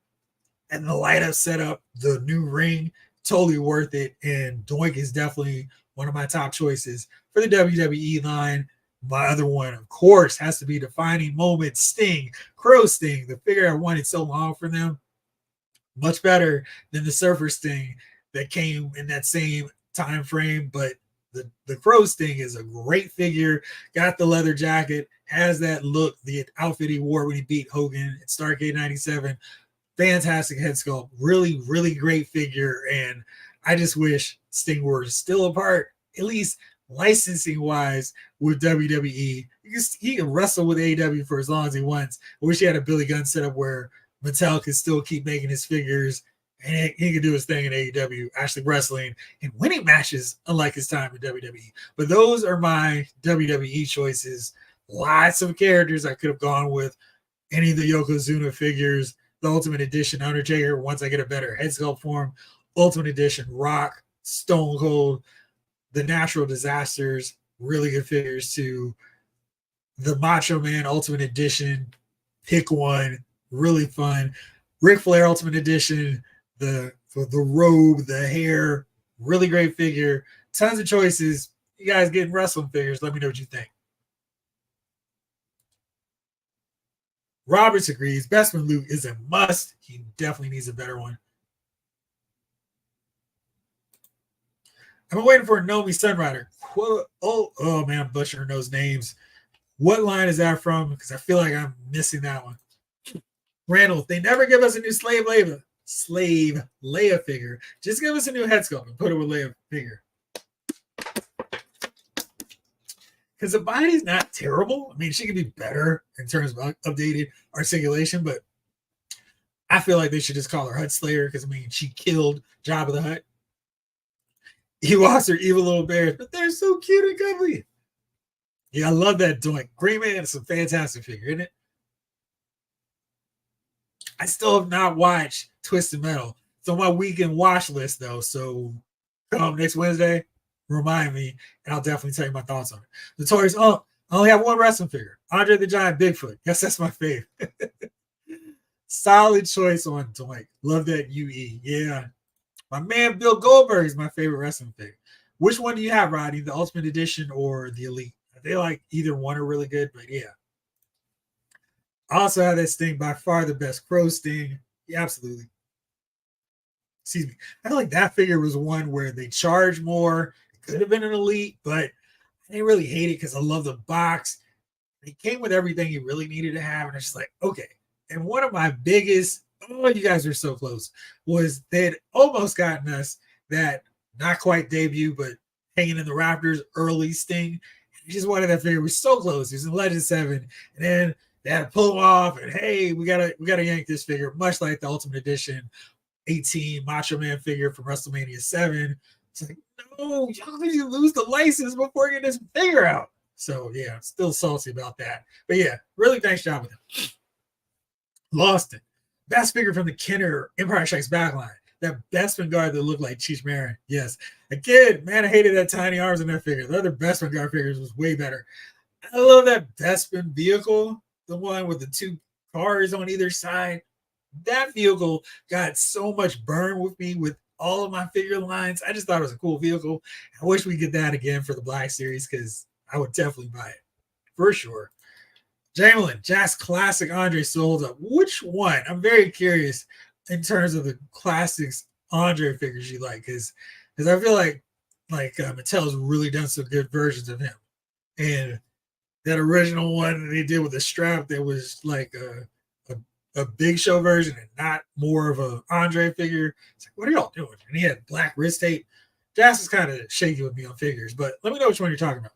[SPEAKER 1] and the light up setup, the new ring, totally worth it. And Doink is definitely one of my top choices for the WWE line. My other one, of course, has to be Defining Moment Sting, Crow Sting, the figure I wanted so long for them. Much better than the Surfer Sting that came in that same time frame, but the Crow Sting is a great figure. Got the leather jacket, has that look, the outfit he wore when he beat Hogan at Starrcade 97. Fantastic head sculpt, really, really great figure. And I just wish Sting were still a part, at least licensing wise, with WWE. He can wrestle with AEW for as long as he wants. I wish he had a Billy Gunn setup where Mattel could still keep making his figures and he could do his thing in AEW, actually wrestling and winning matches, unlike his time in WWE. But those are my WWE choices. Lots of characters I could have gone with. Any of the Yokozuna figures, the Ultimate Edition Undertaker, once I get a better head sculpt for him, Ultimate Edition Rock, Stone Cold, the Natural Disasters, really good figures too. The Macho Man Ultimate Edition, pick one, really fun. Ric Flair Ultimate Edition, the robe, the hair, really great figure. Tons of choices. You guys getting wrestling figures? Let me know what you think. Roberts agrees. Bestman Luke is a must. He definitely needs a better one. I've been waiting for a Nomi Sunrider. Oh man, I'm butchering those names. What line is that from? Because I feel like I'm missing that one. Randall, they never give us a new Slave Leia figure. Just give us a new head sculpt and put it with Leia figure. Because the body's not terrible. I mean, she could be better in terms of updated articulation, but I feel like they should just call her Hutt Slayer because, I mean, she killed Jabba the Hutt. Ewoks are evil little bears, but they're so cute and cuddly. Yeah, I love that doink. Green Man is a fantastic figure, isn't it? I still have not watched Twisted Metal. It's on my weekend watch list though. So come next Wednesday, remind me, and I'll definitely tell you my thoughts on it. Notorious. Oh, I only have one wrestling figure. Andre the Giant Bigfoot. Yes, that's my favorite. Solid choice on Doink. Love that UE. Yeah. My man Bill Goldberg is my favorite wrestling figure. Which one do you have, Roddy? The Ultimate Edition or the Elite? They like either one are really good, but yeah. I also have that Sting, by far the best Crow Sting. Yeah, absolutely. Excuse me. I feel like that figure was one where they charged more. It could have been an Elite, but I didn't really hate it because I love the box. It came with everything you really needed to have, and it's just like, okay. And one of my biggest, oh, you guys are so close, was they had almost gotten us that not quite debut, but hanging in the Raptors early Sting. I just wanted that figure. We're so close. He was in Legend 7, and then they had to pull him off, and hey, we gotta yank this figure, much like the Ultimate Edition 18 Macho Man figure from WrestleMania 7. It's like, no, y'all did you lose the license before getting this figure out? So yeah, still salty about that. But yeah, really nice job with him. Lost it. Best figure from the Kenner Empire Strikes Back line. That Bestman guard that looked like Cheech Marin. Yes. Again, man, I hated that tiny arms in that figure. The other Bestman guard figures was way better. I love that Bestman vehicle, the one with the two cars on either side. That vehicle got so much burn with me with all of my figure lines. I just thought it was a cool vehicle. I wish we get that again for the Black Series because I would definitely buy it for sure. Jamelin, Jazz Classic Andre still holds up. Which one? I'm very curious in terms of the classics Andre figures you like, because I feel like Mattel's really done some good versions of him, and that original one that they did with the strap that was like a Big Show version and not more of a Andre figure. It's like, what are y'all doing? And he had black wrist tape. Jazz is kind of shaky with me on figures, but let me know which one you're talking about.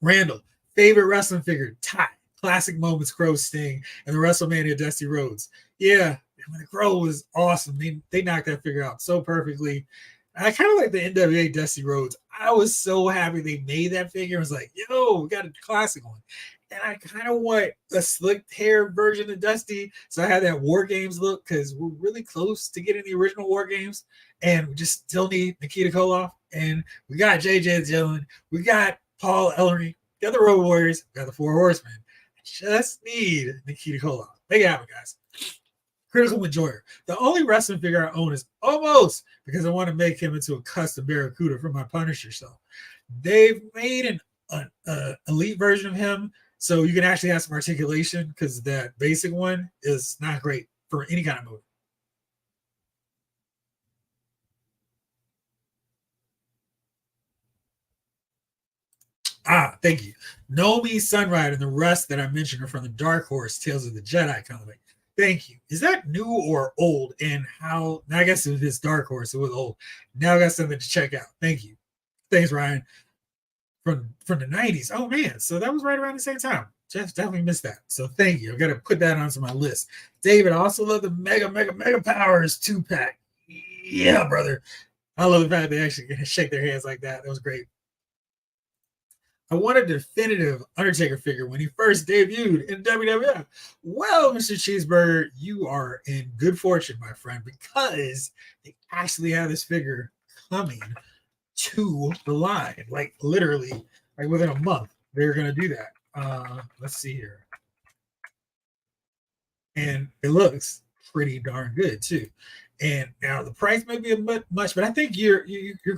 [SPEAKER 1] Randall, favorite wrestling figure, tie. Classic moments, Crow Sting, and the WrestleMania Dusty Rhodes. Yeah, the Crow was awesome. They knocked that figure out so perfectly. I kind of like the NWA Dusty Rhodes. I was so happy they made that figure. I was like, yo, we got a classic one. And I kind of want a slicked hair version of Dusty. So I had that War Games look because we're really close to getting the original War Games. And we just still need Nikita Koloff. And we got JJ Dillon. We got Paul Ellering. The other Road Warriors. We got the Four Horsemen. I just need Nikita Koloff. Make it happen, guys. Critical Enjoyer. The only wrestling figure I own is almost because I want to make him into a custom Barracuda for my Punisher. So they've made an elite version of him, so you can actually have some articulation because that basic one is not great for any kind of movie. Ah, thank you. Nomi Sunride and the rest that I mentioned are from the Dark Horse Tales of the Jedi comic. Thank you. Is that new or old? And how? I guess it was Dark Horse. It was old. Now I got something to check out. Thank you. Thanks, Ryan. From the 90s. Oh man, so that was right around the same time. Jeff definitely missed that. So thank you. I gotta put that onto my list. David, I also love the Mega Powers 2-pack. Yeah, brother. I love the fact they actually shake their hands like that. That was great. I want a definitive Undertaker figure when he first debuted in WWF. Well, Mr. Cheeseburger, you are in good fortune, my friend, because they actually have this figure coming to the line. Like literally, like within a month, they're gonna do that. Let's see here. And it looks pretty darn good too. And now the price may be a bit much, but I think you're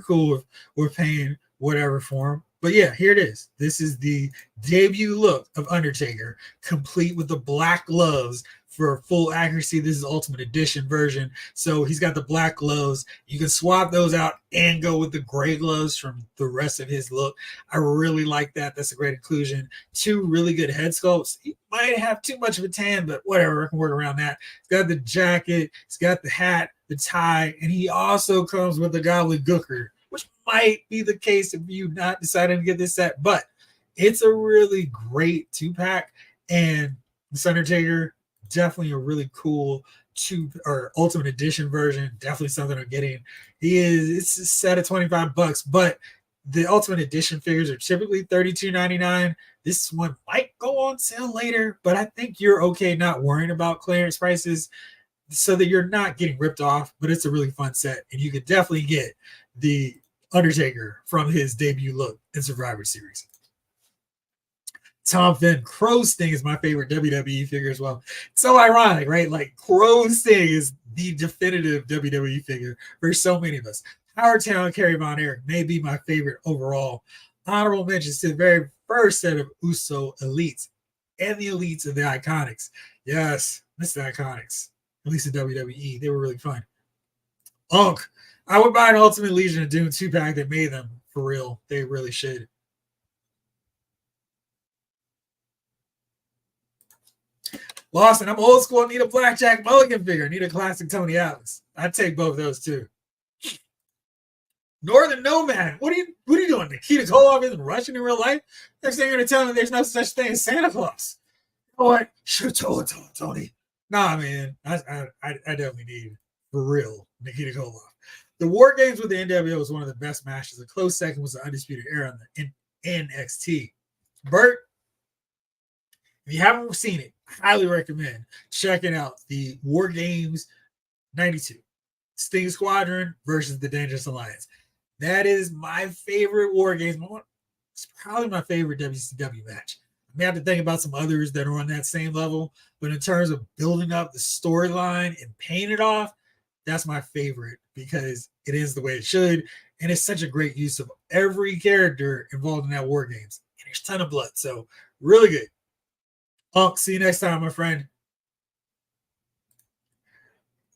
[SPEAKER 1] cool with paying whatever for them. But yeah, here it is. This is the debut look of Undertaker, complete with the black gloves for full accuracy. This is Ultimate Edition version. So he's got the black gloves. You can swap those out and go with the gray gloves from the rest of his look. I really like that. That's a great inclusion. Two really good head sculpts. He might have too much of a tan, but whatever. I can work around that. He's got the jacket. He's got the hat, the tie, and he also comes with the gobbledygooker, which might be the case if you not deciding to get this set, but it's a really great 2-pack. And the Undertaker, definitely a really cool or Ultimate Edition version. Definitely something I'm getting. It's a set of $25, but The Ultimate Edition figures are typically $32.99. This one might go on sale later, but I think you're okay not worrying about clearance prices so that you're not getting ripped off. But it's a really fun set, and you could definitely get the Undertaker from his debut look in Survivor Series. Tom Finn, Crow's Sting is my favorite WWE figure as well. It's so ironic, right? Like Crow's Sting is the definitive WWE figure for so many of us. Howard Town, Kerry Von Erich may be my favorite overall. Honorable mentions to the very first set of Uso Elites and the Elites of the Iconics. Yes, that's the Iconics. At least in WWE. They were really fun. Unk. I would buy an Ultimate Legion of Doom 2-pack that made them for real. They really should. Lawson, I'm old school. I need a Blackjack Mulligan figure. I need a classic Tony Atlas. I'd take both of those too. Northern Nomad. What are you doing? Nikita Koloff isn't Russian in real life? Next thing you're gonna tell me there's no such thing as Santa Claus. You know what? Should have told Tony. Nah, man. I definitely need for real Nikita Koloff. The War Games with the NWO was one of the best matches. A close second was the Undisputed Era in NXT. Bert, if you haven't seen it, I highly recommend checking out the War Games 92. Sting Squadron versus the Dangerous Alliance. That is my favorite War Games. It's probably my favorite WCW match. I may have to think about some others that are on that same level, but in terms of building up the storyline and paying it off, that's my favorite because it is the way it should, and it's such a great use of every character involved in that War Games. And there's a ton of blood, so really good. See you next time, my friend.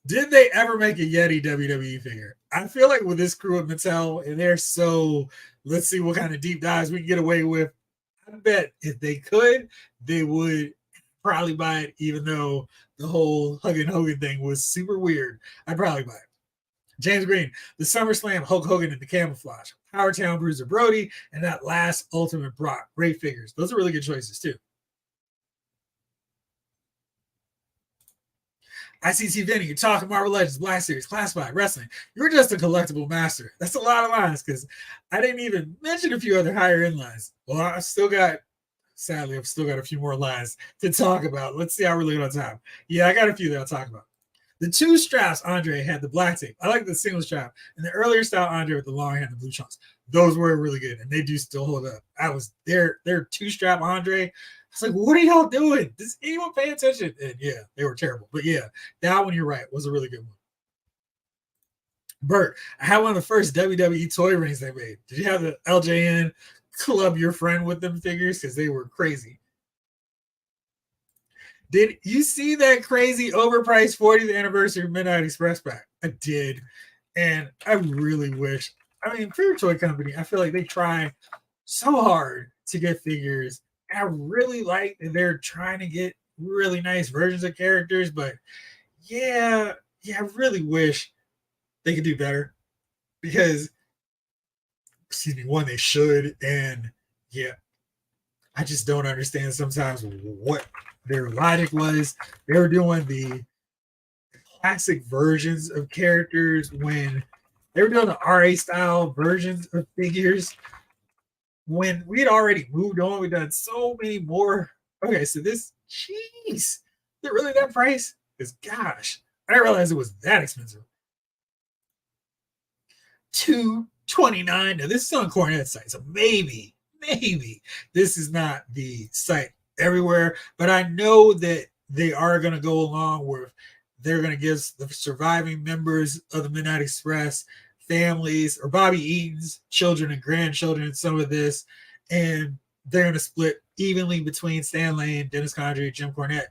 [SPEAKER 1] Did they ever make a Yeti WWE figure? I feel like with this crew at Mattel, and they're so, let's see what kind of deep dives we can get away with. I bet if they could, they would probably buy it, even though the whole Huggin' Hogan thing was super weird. I'd probably buy it. James Green, the SummerSlam Hulk Hogan in the camouflage, Power Town Bruiser Brody, and that last Ultimate Brock. Great figures. Those are really good choices, too. ICT Vinny, you're talking Marvel Legends, Black Series, Classified, Wrestling. You're just a collectible master. That's a lot of lines because I didn't even mention a few other higher end lines. Well, I've still got a few more lines to talk about. Let's see how we're looking on time. Yeah, I got a few that I'll talk about. The two straps Andre had the black tape. I like the single strap. And the earlier style Andre with the long hand and blue chunks. Those were really good. And they do still hold up. I was their two strap Andre. I was like, what are y'all doing? Does anyone pay attention? And yeah, they were terrible. But yeah, that one, you're right, was a really good one. Bert, I had one of the first WWE toy rings they made. Did you have the LJN club your friend with them figures? Because they were crazy. Did you see that crazy overpriced 40th anniversary Midnight Express pack? I did. And I really wish. I mean, Fair Toy Company, I feel like they try so hard to get figures. I really like that they're trying to get really nice versions of characters, but yeah, I really wish they could do better because, one, they should, and yeah, I just don't understand sometimes what their logic was. They were doing the classic versions of characters when they were doing the RA style versions of figures. When we had already moved on, we've done so many more. Okay, so this, jeez, is it really that price? Because gosh, I didn't realize it was that expensive. $229. Now this is on Cornette's site, so maybe this is not the site everywhere, but I know that they are going to go along with. They're going to give the surviving members of the Midnight Express families or Bobby Eaton's children and grandchildren some of this, and they're going to split evenly between Stan Lane, Dennis Condrey, Jim Cornette.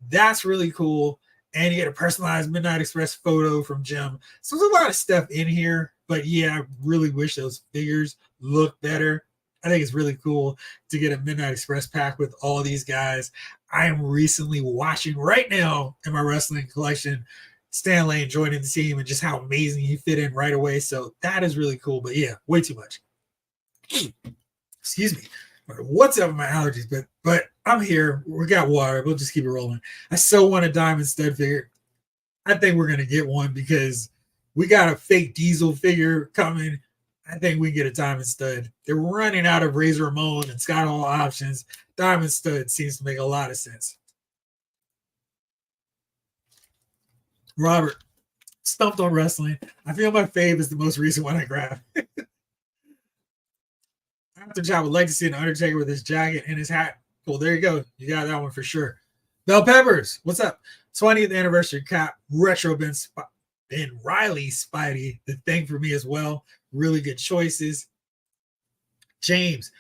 [SPEAKER 1] That's really cool. And you get a personalized Midnight Express photo from Jim. So there's a lot of stuff in here, but yeah, I really wish those figures look better. I think it's really cool to get a Midnight Express pack with all these guys. I am recently watching right now in my wrestling collection Stan Lane joining the team and just how amazing he fit in right away. So that is really cool. But yeah, way too much. Excuse me. What's up with my allergies? But I'm here. We got water. We'll just keep it rolling. I so want a Diamond Stud figure. I think we're going to get one because we got a fake Diesel figure coming. I think we get a diamond stud. They're running out of Razor Ramon and Scott Hall options. Diamond stud seems to make a lot of sense. Robert, stumped on wrestling. I feel my fave is the most recent one I grabbed. After job, would like to see an Undertaker with his jacket and his hat. Cool, there you go. You got that one for sure. Bell Peppers, what's up? 20th anniversary cap, retro Ben Riley Spidey, the thing for me as well. Really good choices. James,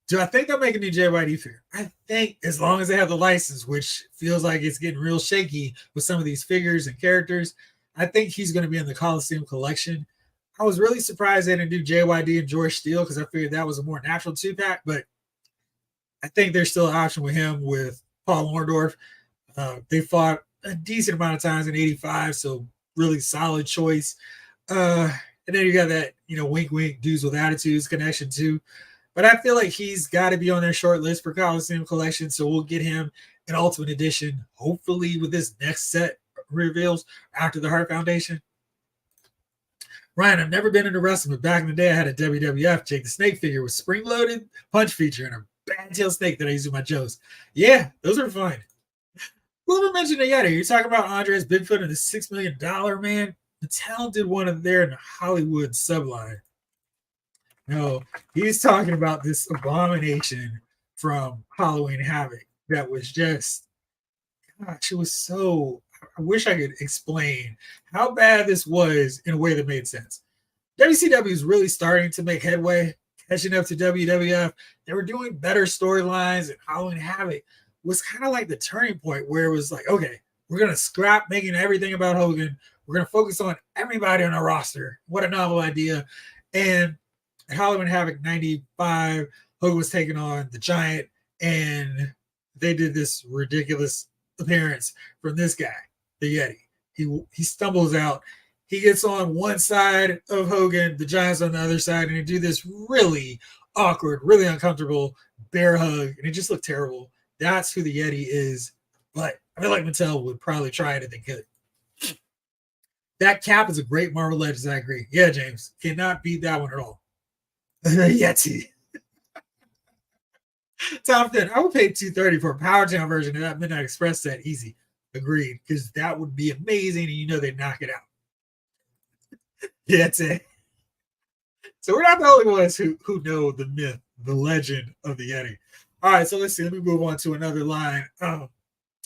[SPEAKER 1] do I think they'll make a new JYD figure? I think as long as they have the license, which feels like it's getting real shaky with some of these figures and characters, I think he's going to be in the Coliseum collection. I was really surprised they didn't do JYD and George Steele because I figured that was a more natural two-pack, but I think there's still an option with him with Paul Orndorff. They fought a decent amount of times in 85, so really solid choice. And then you got that, wink, wink, dudes with attitudes connection too. But I feel like he's got to be on their short list for Coliseum collection, so we'll get him an Ultimate Edition, hopefully with this next set reveals after the Heart Foundation. Ryan, I've never been into wrestling, but back in the day, I had a WWF Jake the Snake figure with spring-loaded punch feature and a bad tail snake that I used in my Joes. Yeah, those are fun. Whoever mentioned it yet? You're talking about Andres Bigfoot and the $6 million man? Mattel did one of there in the Hollywood subline. No, he's talking about this abomination from Halloween Havoc that was just, gosh, it was so, I wish I could explain how bad this was in a way that made sense. WCW is really starting to make headway, catching up to WWF. They were doing better storylines, and Halloween Havoc was kind of like the turning point where it was like, okay, we're going to scrap making everything about Hogan. We're going to focus on everybody on our roster. What a novel idea. And Halloween Havoc 95, Hogan was taking on the Giant, and they did this ridiculous appearance from this guy, the Yeti. He stumbles out. He gets on one side of Hogan, the Giant's on the other side, and they do this really awkward, really uncomfortable bear hug, and it just looked terrible. That's who the Yeti is, but I feel like Mattel would probably try it if they could. That cap is a great Marvel Legends, I agree. Yeah, James, cannot beat that one at all. Yeti. Top 10. I would pay $230 for a Power Town version of that Midnight Express set. Easy. Agreed. Because that would be amazing, and they'd knock it out. Yeti. So we're not the only ones who know the myth, the legend of the Yeti. All right, so let's see. Let me move on to another line.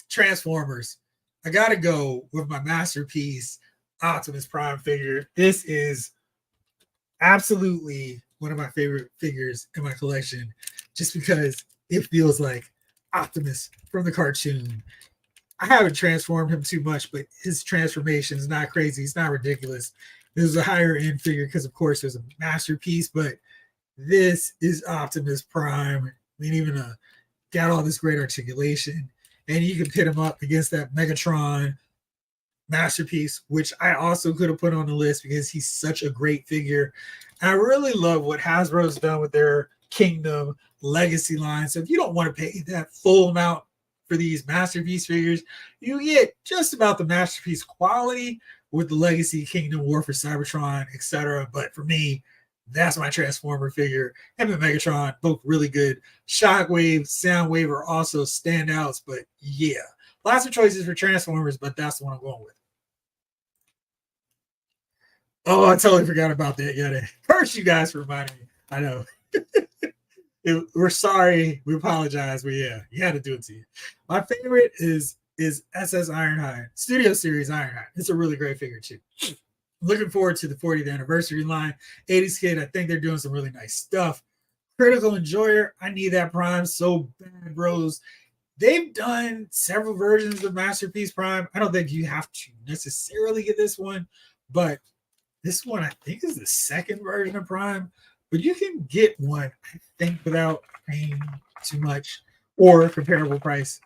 [SPEAKER 1] Transformers. I got to go with my masterpiece, Optimus Prime figure. This is absolutely one of my favorite figures in my collection, just because it feels like Optimus from the cartoon. I haven't transformed him too much, but his transformation is not crazy. It's not ridiculous. This is a higher end figure because, of course, there's a masterpiece, but this is Optimus Prime. I mean, even got all this great articulation, and you can pit him up against that Megatron masterpiece, which I also could have put on the list because he's such a great figure. And I really love what Hasbro's done with their Kingdom Legacy line. So if you don't want to pay that full amount for these masterpiece figures, you get just about the masterpiece quality with the Legacy, Kingdom, War for Cybertron, etc. But for me, that's my Transformer figure. Him and Megatron, both really good. Shockwave, Soundwave are also standouts, but yeah, lots of choices for Transformers, but that's the one I'm going with. Oh, I totally forgot about that. Yeah, first, you guys reminded me. I know. We're sorry. We apologize, but yeah, you had to do it to you. My favorite is SS Ironhide, Studio Series Ironhide. It's a really great figure too. Looking forward to the 40th anniversary line. 80s Kid, I think they're doing some really nice stuff. Critical Enjoyer, I need that Prime so bad, bros. They've done several versions of Masterpiece Prime. I don't think you have to necessarily get this one, but this one I think is the second version of Prime. But you can get one, I think, without paying too much or comparable price.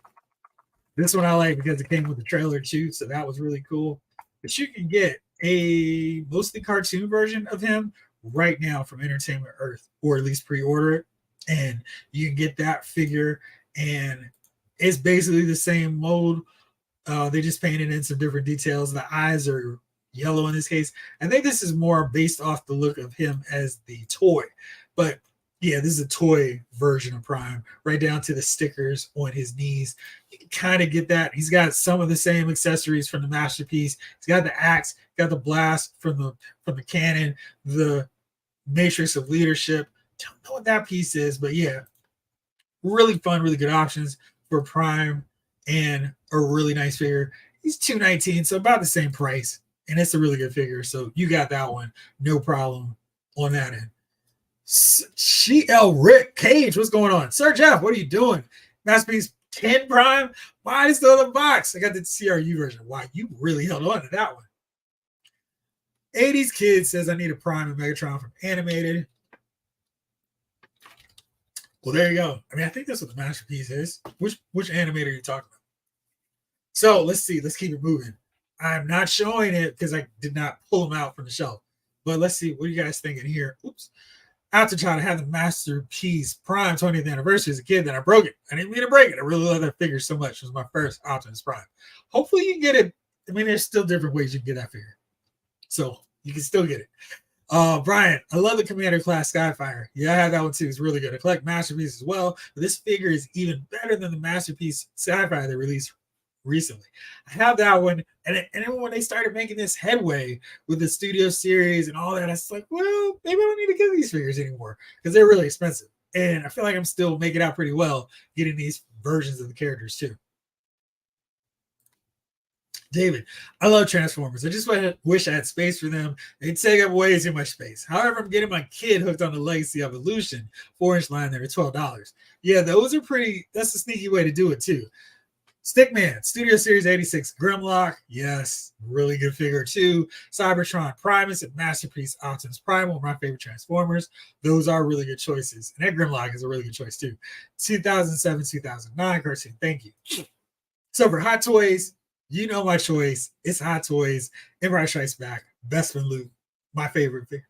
[SPEAKER 1] This one I like because it came with the trailer too, so that was really cool. But you can get a mostly cartoon version of him right now from Entertainment Earth, or at least pre-order it, and you can get that figure, and it's basically the same mold. They just painted in some different details. The eyes are yellow in this case. I think this is more based off the look of him as the toy. But yeah, this is a toy version of Prime, right down to the stickers on his knees. You can kind of get that. He's got some of the same accessories from the Masterpiece. He's got the axe, got the blast from the cannon, the Matrix of Leadership. Don't know what that piece is, but yeah, really fun, really good options for Prime and a really nice figure. He's $219, so about the same price, and it's a really good figure. So you got that one, no problem on that end. CL Rick Cage, what's going on? Sir Jeff, what are you doing? Masterpiece 10 Prime? Why is the other box? I got the CRU version. Why, you really held on to that one. 80s Kid says I need a Prime and Megatron from Animated. Well, there you go. I mean, I think that's what the Masterpiece is. Which animator are you talking about? So let's see. Let's keep it moving. I'm not showing it because I did not pull them out from the shelf. But let's see. What are you guys thinking here? Oops. After trying to have the Masterpiece Prime 20th anniversary as a kid, then I broke it. I didn't mean to break it. I really love that figure so much. It was my first Optimus Prime. Hopefully you can get it. I mean, there's still different ways you can get that figure. So you can still get it. Brian, I love the Commander class Skyfire. Yeah, I have that one too. It's really good. I collect Masterpiece as well, but this figure is even better than the Masterpiece Skyfire they released recently. I have that one, and when they started making this headway with the Studio Series and all that, I was like, well, maybe I don't need to get these figures anymore because they're really expensive. And I feel like I'm still making out pretty well getting these versions of the characters too. David, I love Transformers. I just wish I had space for them. They take up way too much space. However, I'm getting my kid hooked on the Legacy Evolution 4-inch line there at $12. Yeah, those are pretty. That's a sneaky way to do it too. Stickman, Studio Series 86 Grimlock. Yes, really good figure too. Cybertron Primus and Masterpiece Optimus Prime, one of my favorite Transformers. Those are really good choices. And that Grimlock is a really good choice too. 2007, 2009 cartoon. Thank you. So for Hot Toys, you know my choice. It's Hot Toys. Empire Strikes Back. Bespin Luke. My favorite figure.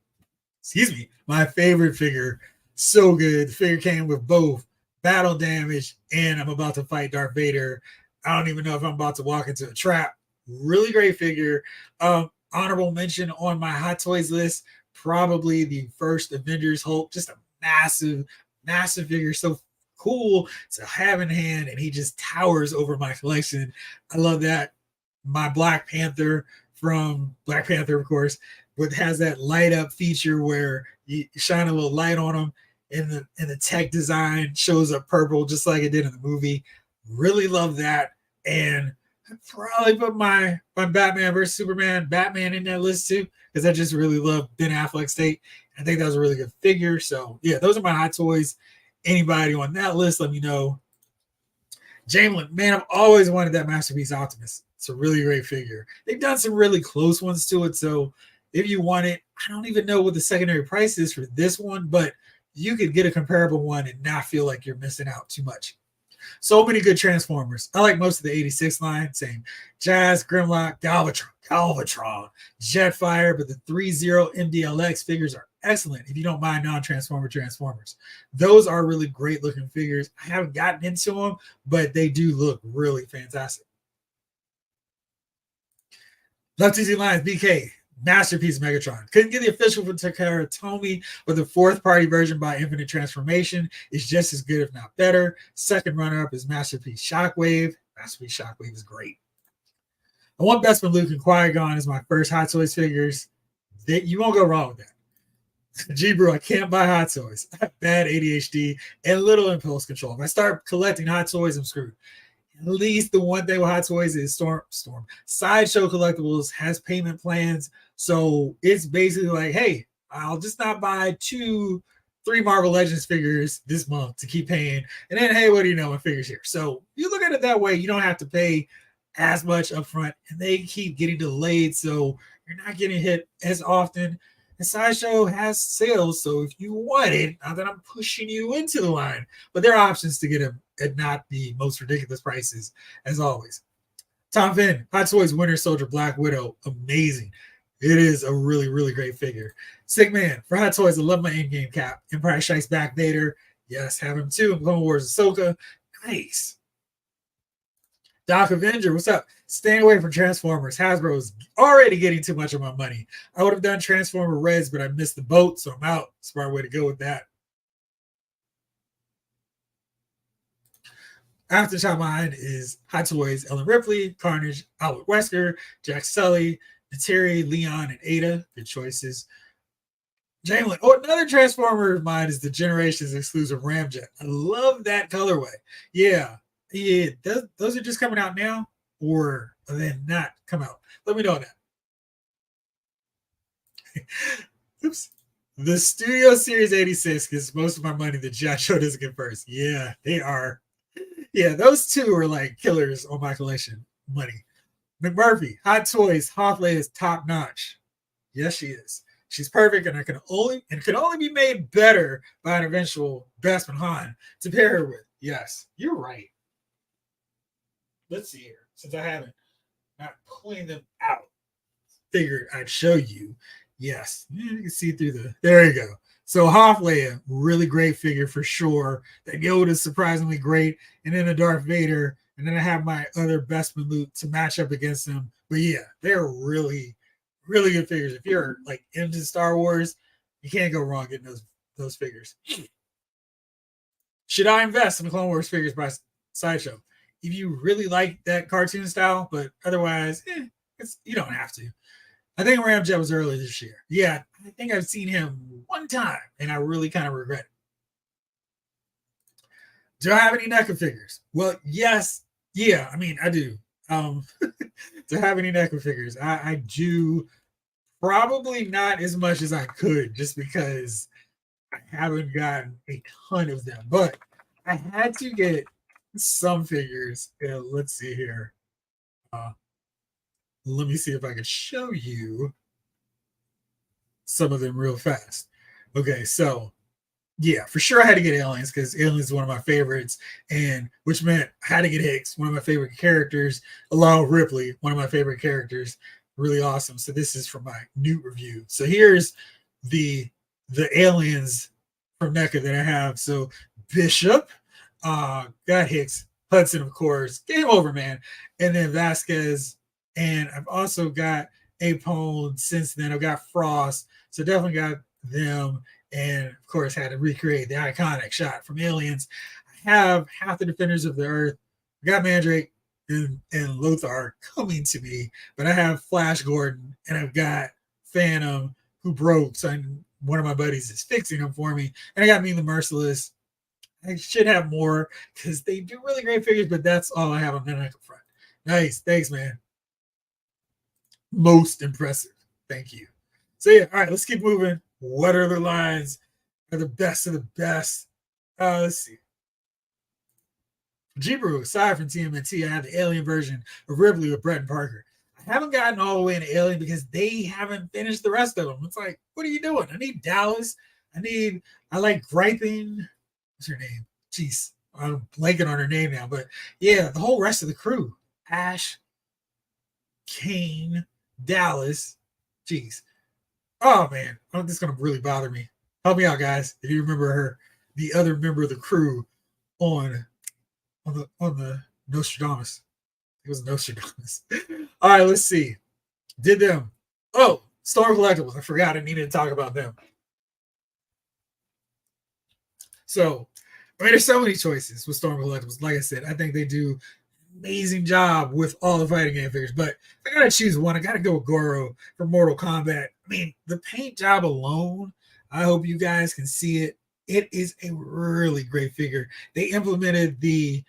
[SPEAKER 1] Excuse me. My favorite figure. So good. The figure came with both battle damage and I'm about to fight Darth Vader. I don't even know if I'm about to walk into a trap. Really great figure. Honorable mention on my Hot Toys list. Probably the first Avengers Hulk. Just a massive, massive figure. So cool to have in hand, and he just towers over my collection. I love that. My Black Panther from Black Panther, of course, but has that light up feature where you shine a little light on him, and the tech design shows up purple just like it did in the movie. Really love that. And I'd probably put my Batman versus Superman Batman in that list too, because I just really love Ben Affleck's take. I think that was a really good figure. So yeah, those are my Hot Toys. Anybody on that list, let me know. Jamelin, man, I've always wanted that Masterpiece Optimus. It's a really great figure. They've done some really close ones to it. So if you want it, I don't even know what the secondary price is for this one, but you could get a comparable one and not feel like you're missing out too much. So many good Transformers. I like most of the 86 line. Same. Jazz, Grimlock, Galvatron, Jetfire, but the 3-0 MDLX figures are excellent if you don't mind non-Transformer Transformers. Those are really great looking figures. I haven't gotten into them, but they do look really fantastic. Left Easy Lines, BK. Masterpiece Megatron. Couldn't get the official from Takara Tomy, but the fourth party version by Infinite Transformation is just as good, if not better. Second runner up is Masterpiece Shockwave. Masterpiece Shockwave is great. I want Bespin Luke and Qui-Gon as my first Hot Toys figures. You won't go wrong with that. G Bro, I can't buy Hot Toys. I have bad ADHD and little impulse control. If I start collecting Hot Toys, I'm screwed. At least the one thing with Hot Toys is Storm. Sideshow Collectibles has payment plans. So it's basically like, hey, I'll just not buy 2-3 Marvel Legends figures this month to keep paying. And then, hey, what do you know, my figures here. So you look at it that way, you don't have to pay as much upfront. And they keep getting delayed. So you're not getting hit as often. And Sideshow has sales. So if you want it, not that I'm pushing you into the line, but there are options to get them at not the most ridiculous prices, as always. Tom Finn, Hot Toys Winter Soldier Black Widow, amazing. It is a really, really great figure. Sick Man, for Hot Toys, I love my in-game cap. Empire Strikes Back Vader, yes, have him too. Clone Wars Ahsoka, nice. Doc Avenger, what's up? Staying away from Transformers. Hasbro's already getting too much of my money. I would have done Transformer Reds, but I missed the boat, so I'm out. Smart way to go with that. After top behind is Hot Toys, Ellen Ripley, Carnage, Albert Wesker, Jack Sully, Nateri, Leon, and Ada. Good choices. Jalen. Oh, another Transformer of mine is the Generations exclusive Ramjet. I love that colorway. Yeah. Yeah. Those are just coming out now, or then not come out. Let me know that. Oops. The Studio Series 86 gets most of my money. The G.I. Joe doesn't get first. Yeah, they are. Yeah, those two are like killers on my collection money. McMurphy, Hot Toys, Hoffley is top notch. Yes, she is. She's perfect, and can only be made better by an eventual Bestman Han to pair her with. Yes, you're right. Let's see here. Since I haven't not pulling them out, figured I'd show you. Yes, you can see through the. There you go. So Hoffleia, really great figure for sure. That Yoda is surprisingly great, and then a Darth Vader, and then I have my other Bestman loot to match up against them. But yeah, they're really, really good figures. If you're like into Star Wars, you can't go wrong getting those figures. Should I invest in the Clone Wars figures by Sideshow? If you really like that cartoon style, but otherwise, you don't have to. I think Ramjet was earlier this year. Yeah, I think I've seen him one time, and I really kind of regret it. Do I have any NECA figures? Well, yes. Yeah, I mean, I do. Do I have any NECA figures? I do. Probably not as much as I could, just because I haven't gotten a ton of them. But I had to get some figures. Let's see here. Let me see if I can show you some of them real fast. Okay, so yeah, for sure I had to get Aliens because Aliens is one of my favorites, and which meant I had to get Hicks, one of my favorite characters, along with Ripley, one of my favorite characters. Really awesome. So this is from my Newt review. So here's the aliens from NECA that I have. So Bishop, got Hicks, Hudson, of course, game over, man, and then Vasquez, and I've also got Apone since then. I've got Frost, so definitely got them, and of course had to recreate the iconic shot from Aliens. I have half the Defenders of the Earth. I got Mandrake and Lothar coming to me, but I have Flash Gordon and I've got Phantom who broke. So one of my buddies is fixing them for me, and I got Me the Merciless. I should have more because they do really great figures, but that's all I have on that front. Nice, thanks, man. Most impressive. Thank you. So yeah, all right, let's keep moving. What other lines are the best of the best? Let's see. G-Brew, aside from TMNT, I have the Alien version of Ripley with Brett and Parker. I haven't gotten all the way into Alien because they haven't finished the rest of them. It's like, what are you doing? I need Dallas. I like Griping. What's her name? Jeez, I'm blanking on her name now. But yeah, the whole rest of the crew. Ash, Kane, Dallas. Jeez. Oh man, this is gonna really bother me. Help me out, guys. If you remember her, the other member of the crew on the Nostradamus. It was Nostradamus. All right, let's see. Did them. Oh, Storm Collectibles. I forgot I needed to talk about them. So, I mean, there's so many choices with Storm Collectibles. Like I said, I think they do amazing job with all the fighting game figures. But if I gotta choose one, I gotta go with Goro for Mortal Kombat. I mean, the paint job alone, I hope you guys can see it. It is a really great figure. They implemented the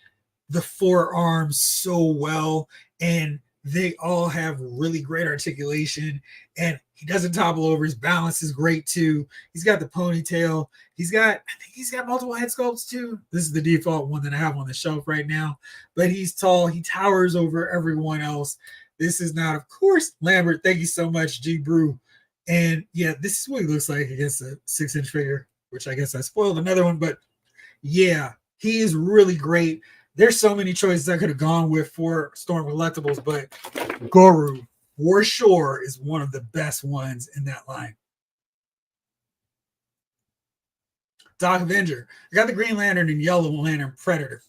[SPEAKER 1] forearms so well, and they all have really great articulation, and he doesn't topple over. His balance is great too. He's got the ponytail. I think he's got multiple head sculpts too. This is the default one that I have on the shelf right now, but he's tall. He towers over everyone else. This is not, of course, Lambert. Thank you so much, G Brew. And yeah, this is what he looks like against a 6-inch figure, which I guess I spoiled another one, but yeah, he is really great. There's so many choices I could have gone with for Storm Collectibles, but Goro for sure is one of the best ones in that line. Doc Avenger. I got the Green Lantern and Yellow Lantern Predator.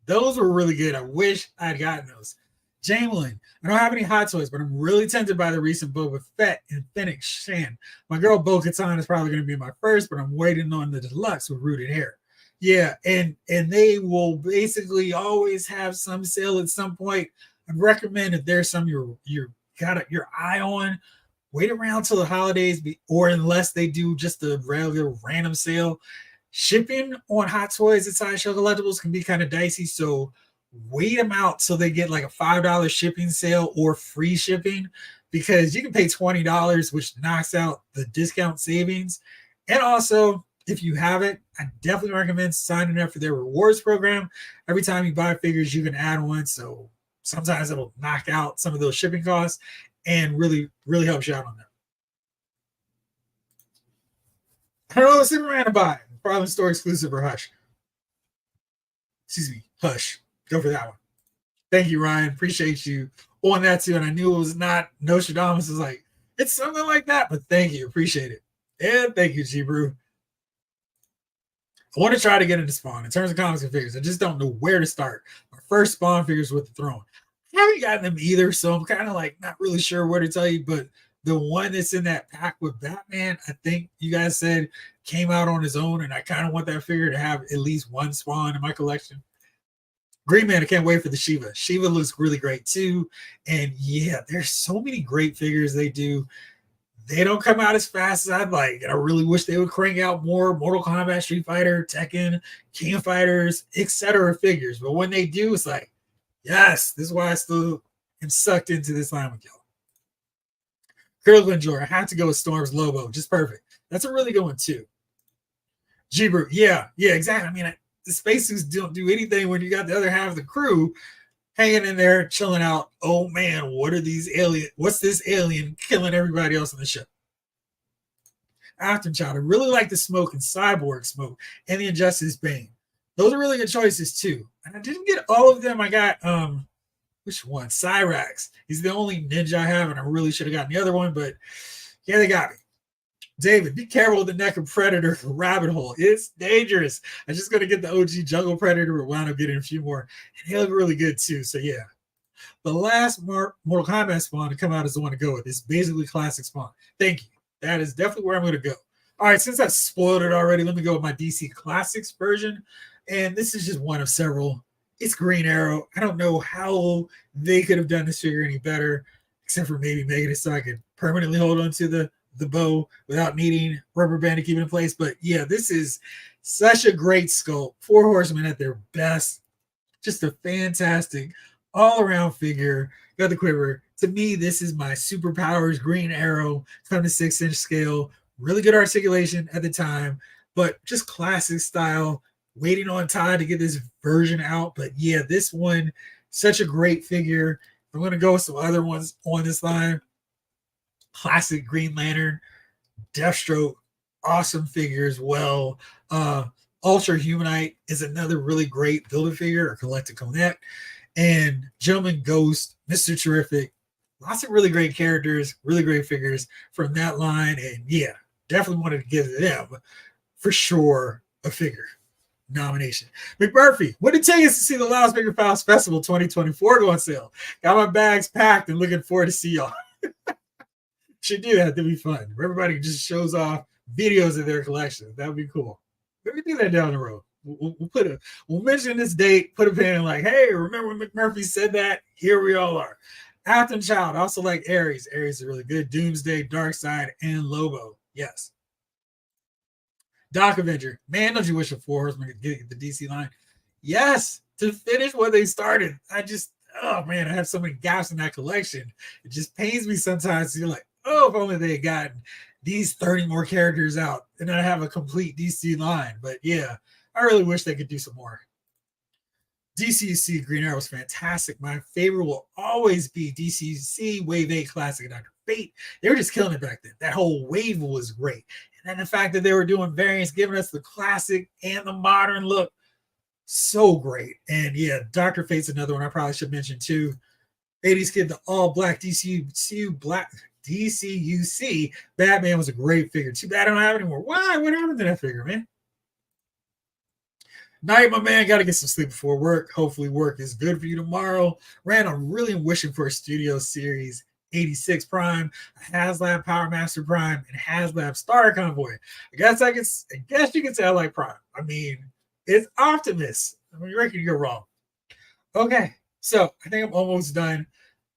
[SPEAKER 1] Those were really good. I wish I'd gotten those. Jamelin, I don't have any hot toys, but I'm really tempted by the recent Boba Fett and Fennec Shan. My girl Bo-Katan is probably going to be my first, but I'm waiting on the deluxe with rooted hair. Yeah, and they will basically always have some sale at some point. I'd recommend if there's some you're got your eye on, wait around till the holidays, or unless they do just a regular random sale. Shipping on hot toys at Sideshow Collectibles can be kind of dicey, so wait them out till they get like a $5 shipping sale or free shipping, because you can pay $20, which knocks out the discount savings. And also, if you haven't, I definitely recommend signing up for their rewards program. Every time you buy figures, you can add one, so sometimes it'll knock out some of those shipping costs and really helps you out on that. I don't know what Superman to buy. Probably store exclusive or Hush. Excuse me, Hush. Go for that one. Thank you, Ryan. Appreciate you on that too. And I knew it was not Nostradamus. Is like, it's something like that, but thank you. Appreciate it. And thank you, G Brew. I want to try to get into Spawn. In terms of comics and figures, I just don't know where to start. My first Spawn figures with the throne. I haven't gotten them either, so I'm kind of like not really sure where to tell you, but the one that's in that pack with Batman, I think you guys said came out on his own, and I kind of want that figure to have at least one Spawn in my collection. Green Man, I can't wait for the Shiva. Shiva looks really great too. And yeah, there's so many great figures they do. They don't come out as fast as I'd like. And I really wish they would crank out more Mortal Kombat, Street Fighter, Tekken, King of Fighters, etc. figures. But when they do, it's like, yes, this is why I still am sucked into this line with y'all. Critical Enjoyer, I have to go with Storm's Lobo. Just perfect. That's a really good one too. G-Brew, yeah, exactly. I mean, the spacesuits don't do anything when you got the other half of the crew hanging in there, chilling out. Oh man, what are these aliens? What's this alien killing everybody else on the ship? Afterchild, I really like the Smoke and Cyborg Smoke and the Injustice Bane. Those are really good choices too. And I didn't get all of them. I got which one? Cyrax. He's the only ninja I have, and I really should have gotten the other one, but yeah, they got me. David, be careful with the Neck of Predator rabbit hole. It's dangerous. I'm just going to get the OG Jungle Predator, but wound up getting a few more. And they look really good too. So yeah. The last Mortal Kombat Spawn to come out is the one to go with. It's basically classic Spawn. Thank you. That is definitely where I'm going to go. All right, since I've spoiled it already, let me go with my DC Classics version. And this is just one of several. It's Green Arrow. I don't know how they could have done this figure any better, except for maybe making it so I could permanently hold on to the bow without needing rubber band to keep it in place. But yeah, this is such a great sculpt. Four Horsemen at their best. Just a fantastic all-around figure. Got the quiver. To me, this is my superpowers Green Arrow. It's on the 6-inch scale. Really good articulation at the time, but just classic style. Waiting on Todd to get this version out. But yeah, this one, such a great figure. I'm going to go with some other ones on this line. Classic Green Lantern, Deathstroke, awesome figure as well. Ultra Humanite is another really great builder figure or collector connect. And Gentleman Ghost, Mr. Terrific, lots of really great characters, really great figures from that line. And yeah, definitely wanted to give them for sure a figure nomination. McMurphy, what did it take us to see the Loud Figure Files Festival 2024 go on sale? Got my bags packed and looking forward to see y'all. Should do that. That'd be fun. Everybody just shows off videos of their collection. That would be cool. Maybe do that down the road. We'll mention this date, put a pin in like, hey, remember when McMurphy said that? Here we all are. Afton Child, also like Ares. Ares is really good. Doomsday, Darkseid, and Lobo. Yes. Doc Avenger. Man, don't you wish a Four Horsemen could get the DC line? Yes, to finish what they started. Oh man, I have so many gaps in that collection. It just pains me sometimes. You're like, oh, if only they had gotten these 30 more characters out and I have a complete DC line. But yeah, I really wish they could do some more. DCC Green Arrow was fantastic. My favorite will always be DCC Wave 8 Classic and Dr. Fate. They were just killing it back then. That whole wave was great. And then the fact that they were doing variants, giving us the classic and the modern look, so great. And yeah, Dr. Fate's another one I probably should mention too. 80s kid, the all black DCUC Batman was a great figure. Too bad I don't have it anymore. Why? What happened to that figure, man? Night, my man. Got to get some sleep before work. Hopefully, work is good for you tomorrow. Rand, I'm really wishing for a Studio Series 86 Prime, a HasLab Power Master Prime, and HasLab Star Convoy. I guess you can say I like Prime. I mean, it's Optimus. I mean, you reckon you're wrong. Okay, so I think I'm almost done.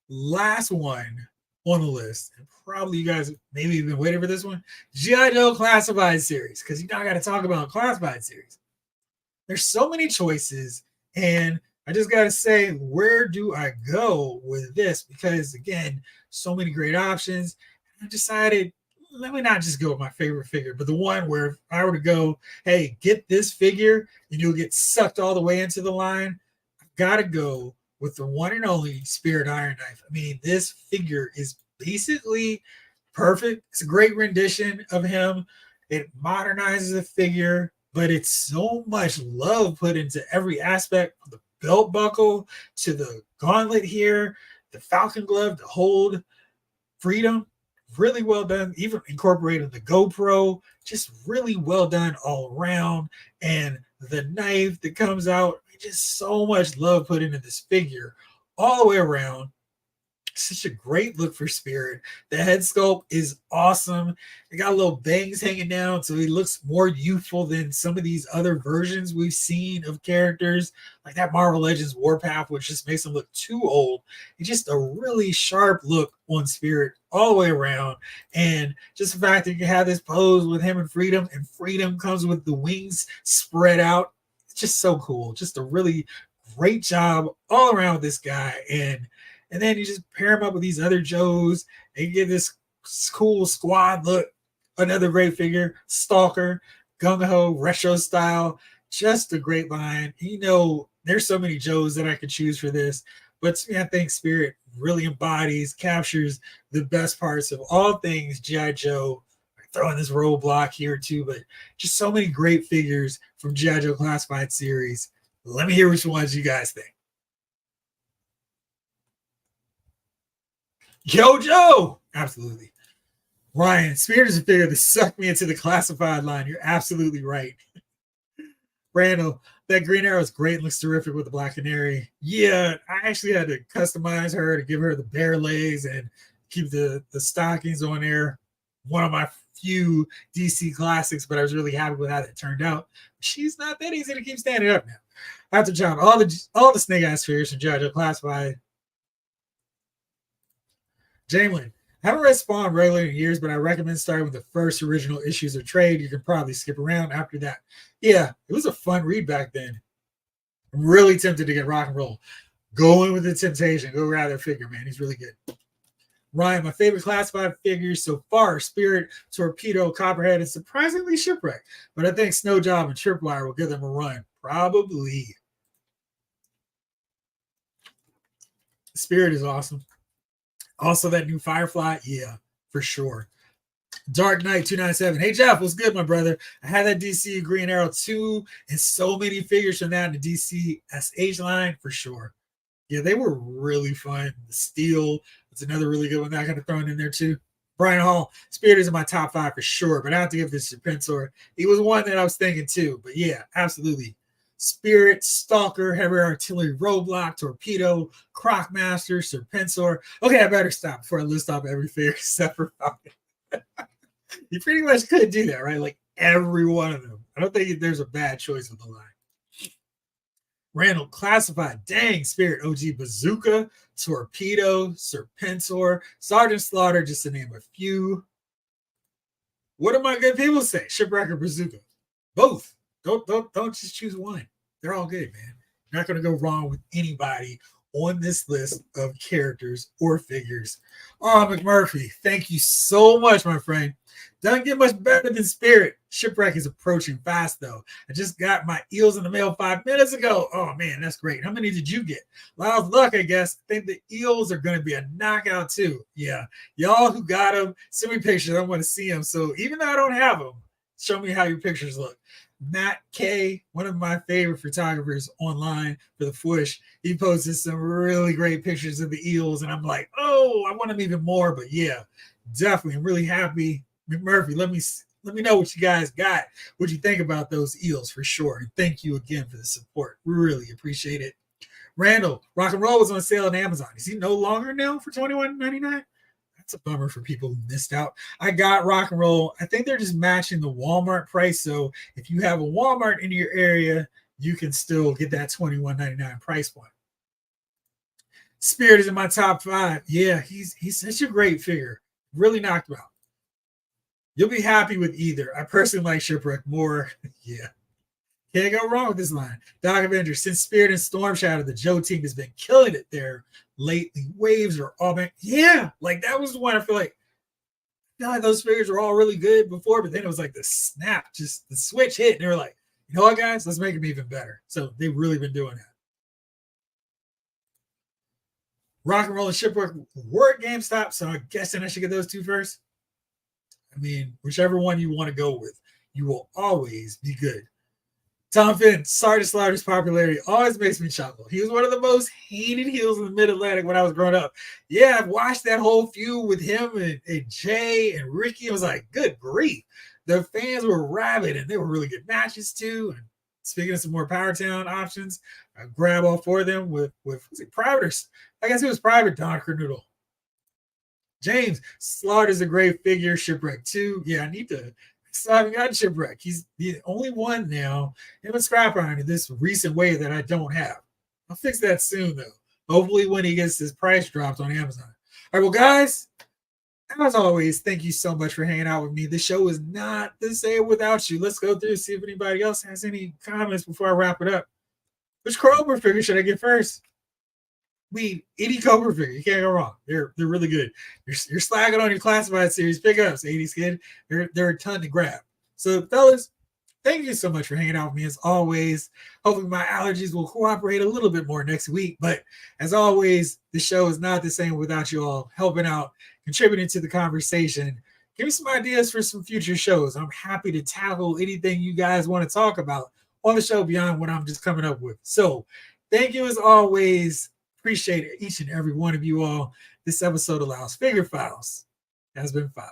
[SPEAKER 1] Last one on the list, and probably you guys maybe you've been waiting for this one. G.I. Joe Classified series, because you know I got to talk about Classified series. There's so many choices, and I just got to say, where do I go with this? Because again, so many great options. I decided, let me not just go with my favorite figure, but the one where if I were to go, hey, get this figure, and you'll get sucked all the way into the line, I've got to go with the one and only Spirit Iron Knife. I mean, this figure is basically perfect. It's a great rendition of him. It modernizes the figure, but it's so much love put into every aspect, from the belt buckle to the gauntlet here, the Falcon glove, the hold, freedom. Really well done. Even incorporated the GoPro, just really well done all around. And the knife that comes out, just so much love put into this figure all the way around. Such a great look for Spirit. The head sculpt is awesome. It got little bangs hanging down, so he looks more youthful than some of these other versions we've seen of characters, like that Marvel Legends Warpath, which just makes him look too old. It's just a really sharp look on Spirit all the way around. And just the fact that you can have this pose with him and Freedom comes with the wings spread out. It's just so cool. Just a really great job all around with this guy. And then you just pair him up with these other Joes and you get this cool squad look. Another great figure, Stalker, Gung Ho, retro style. Just a great line. You know, there's so many Joes that I could choose for this. But to me, I think Spirit really embodies, captures the best parts of all things G.I. Joe. Throwing this roadblock here too, but just so many great figures from G.I. Joe Classified series. Let me hear which ones you guys think. Yo, Joe! Absolutely. Ryan, Spirit is a figure that sucked me into the Classified line. You're absolutely right. Randall, that Green Arrow is great and looks terrific with the Black Canary. Yeah, I actually had to customize her to give her the bare legs and keep the stockings on there. One of my few DC classics, but I was really happy with how that turned out. She's not that easy to keep standing up now. After John, all the Snake Eyes figures from G.I. Joe Classified. Jamelin, I haven't read Spawn regularly in years, but I recommend starting with the first original issues of trade. You can probably skip around after that. Yeah, it was a fun read back then. I'm really tempted to get Rock and Roll. Go in with the temptation. Go grab that figure, man. He's really good. Ryan, my favorite Classified figures so far, Spirit, Torpedo, Copperhead, and surprisingly Shipwreck. But I think Snowjob and Tripwire will give them a run. Probably. Spirit is awesome. Also, that new Firefly, yeah, for sure. Dark Knight 297. Hey, Jeff, what's good, my brother? I had that DC Green Arrow 2 and so many figures from that in the DC SH line, for sure. Yeah, they were really fun. The Steel was another really good one that I got to throw in there, too. Brian Hall, Spirit is in my top 5 for sure, but I have to give this to Pensor. He was one that I was thinking, too. But yeah, absolutely. Spirit, Stalker, Heavy Artillery, Roadblock, Torpedo, Crocmaster, Serpensor. Okay, I better stop before I list off every figure except for Falcon. You pretty much could do that, right? Like every one of them. I don't think there's a bad choice with the line. Randall, Classified, dang, Spirit, OG Bazooka, Torpedo, Serpensor, Sergeant Slaughter, just to name a few. What do my good people say? Shipwreck or Bazooka? Both. Don't just choose one. They're all good, man. You're not going to go wrong with anybody on this list of characters or figures. Oh, McMurphy, thank you so much, my friend. Doesn't get much better than Spirit. Shipwreck is approaching fast, though. I just got my eels in the mail 5 minutes ago. Oh, man, that's great. How many did you get? Loud luck, I guess. I think the eels are going to be a knockout, too. Yeah. Y'all who got them, send me pictures. I want to see them. So even though I don't have them, show me how your pictures look. Matt K, one of my favorite photographers online for the Foosh, he posted some really great pictures of the eels, and I'm like, oh, I want them even more. But yeah, definitely, I'm really happy. McMurphy, let Let me know what you guys got. What you think about those eels for sure. And thank you again for the support. We really appreciate it. Randall, Rock and Roll was on sale on Amazon. Is he no longer now for $21.99? That's a bummer for people who missed out. I got Rock and Roll. I think they're just matching the Walmart price. So if you have a Walmart in your area, you can still get that $21.99 price point. Spirit is in my top 5. Yeah, he's such a great figure. Really knocked him out. You'll be happy with either. I personally like Shipwreck more. Yeah. Can't go wrong with this line. Doc Avenger, since Spirit and Storm Shadow, the Joe team has been killing it there lately. Waves are all back. Yeah, like that was the one I feel like those figures were all really good before, but then it was like the snap, just the switch hit, and they were like, you know what, guys, let's make them even better. So they've really been doing that. Rock and Roll and Shipwreck were at GameStop, so I'm guessing I should get those two first. I mean, whichever one you want to go with, you will always be good. Tom Finn, sorry to slouch his popularity, always makes me chuckle. He was one of the most hated heels in the Mid-Atlantic when I was growing up. Yeah, I've watched that whole feud with him and Jay and Ricky. I was like, good grief. The fans were rabid, and they were really good matches, too. And speaking of some more Power Town options, I grab all 4 of them with was it Private or I guess it was Private Don Kernoodle. James, Slaughter's a great figure. Shipwreck, too. Yeah, I need to. So I haven't gotten Shipwreck. He's the only one now. Him and Scrap Iron in this recent wave that I don't have. I'll fix that soon, though. Hopefully when he gets his price dropped on Amazon. All right, well, guys, as always, thank you so much for hanging out with me. The show is not the same without you. Let's go through and see if anybody else has any comments before I wrap it up. Which Cobra figure should I get first? Any Cobra figure. You can't go wrong. They're really good. You're slacking on your classified series pickups, 80s kid. They're a ton to grab. So, fellas, thank you so much for hanging out with me as always. Hopefully my allergies will cooperate a little bit more next week. But as always, the show is not the same without you all helping out, contributing to the conversation. Give me some ideas for some future shows. I'm happy to tackle anything you guys want to talk about on the show beyond what I'm just coming up with. So thank you as always. Appreciate each and every one of you all. This episode of Loud's Figure Files has been filed.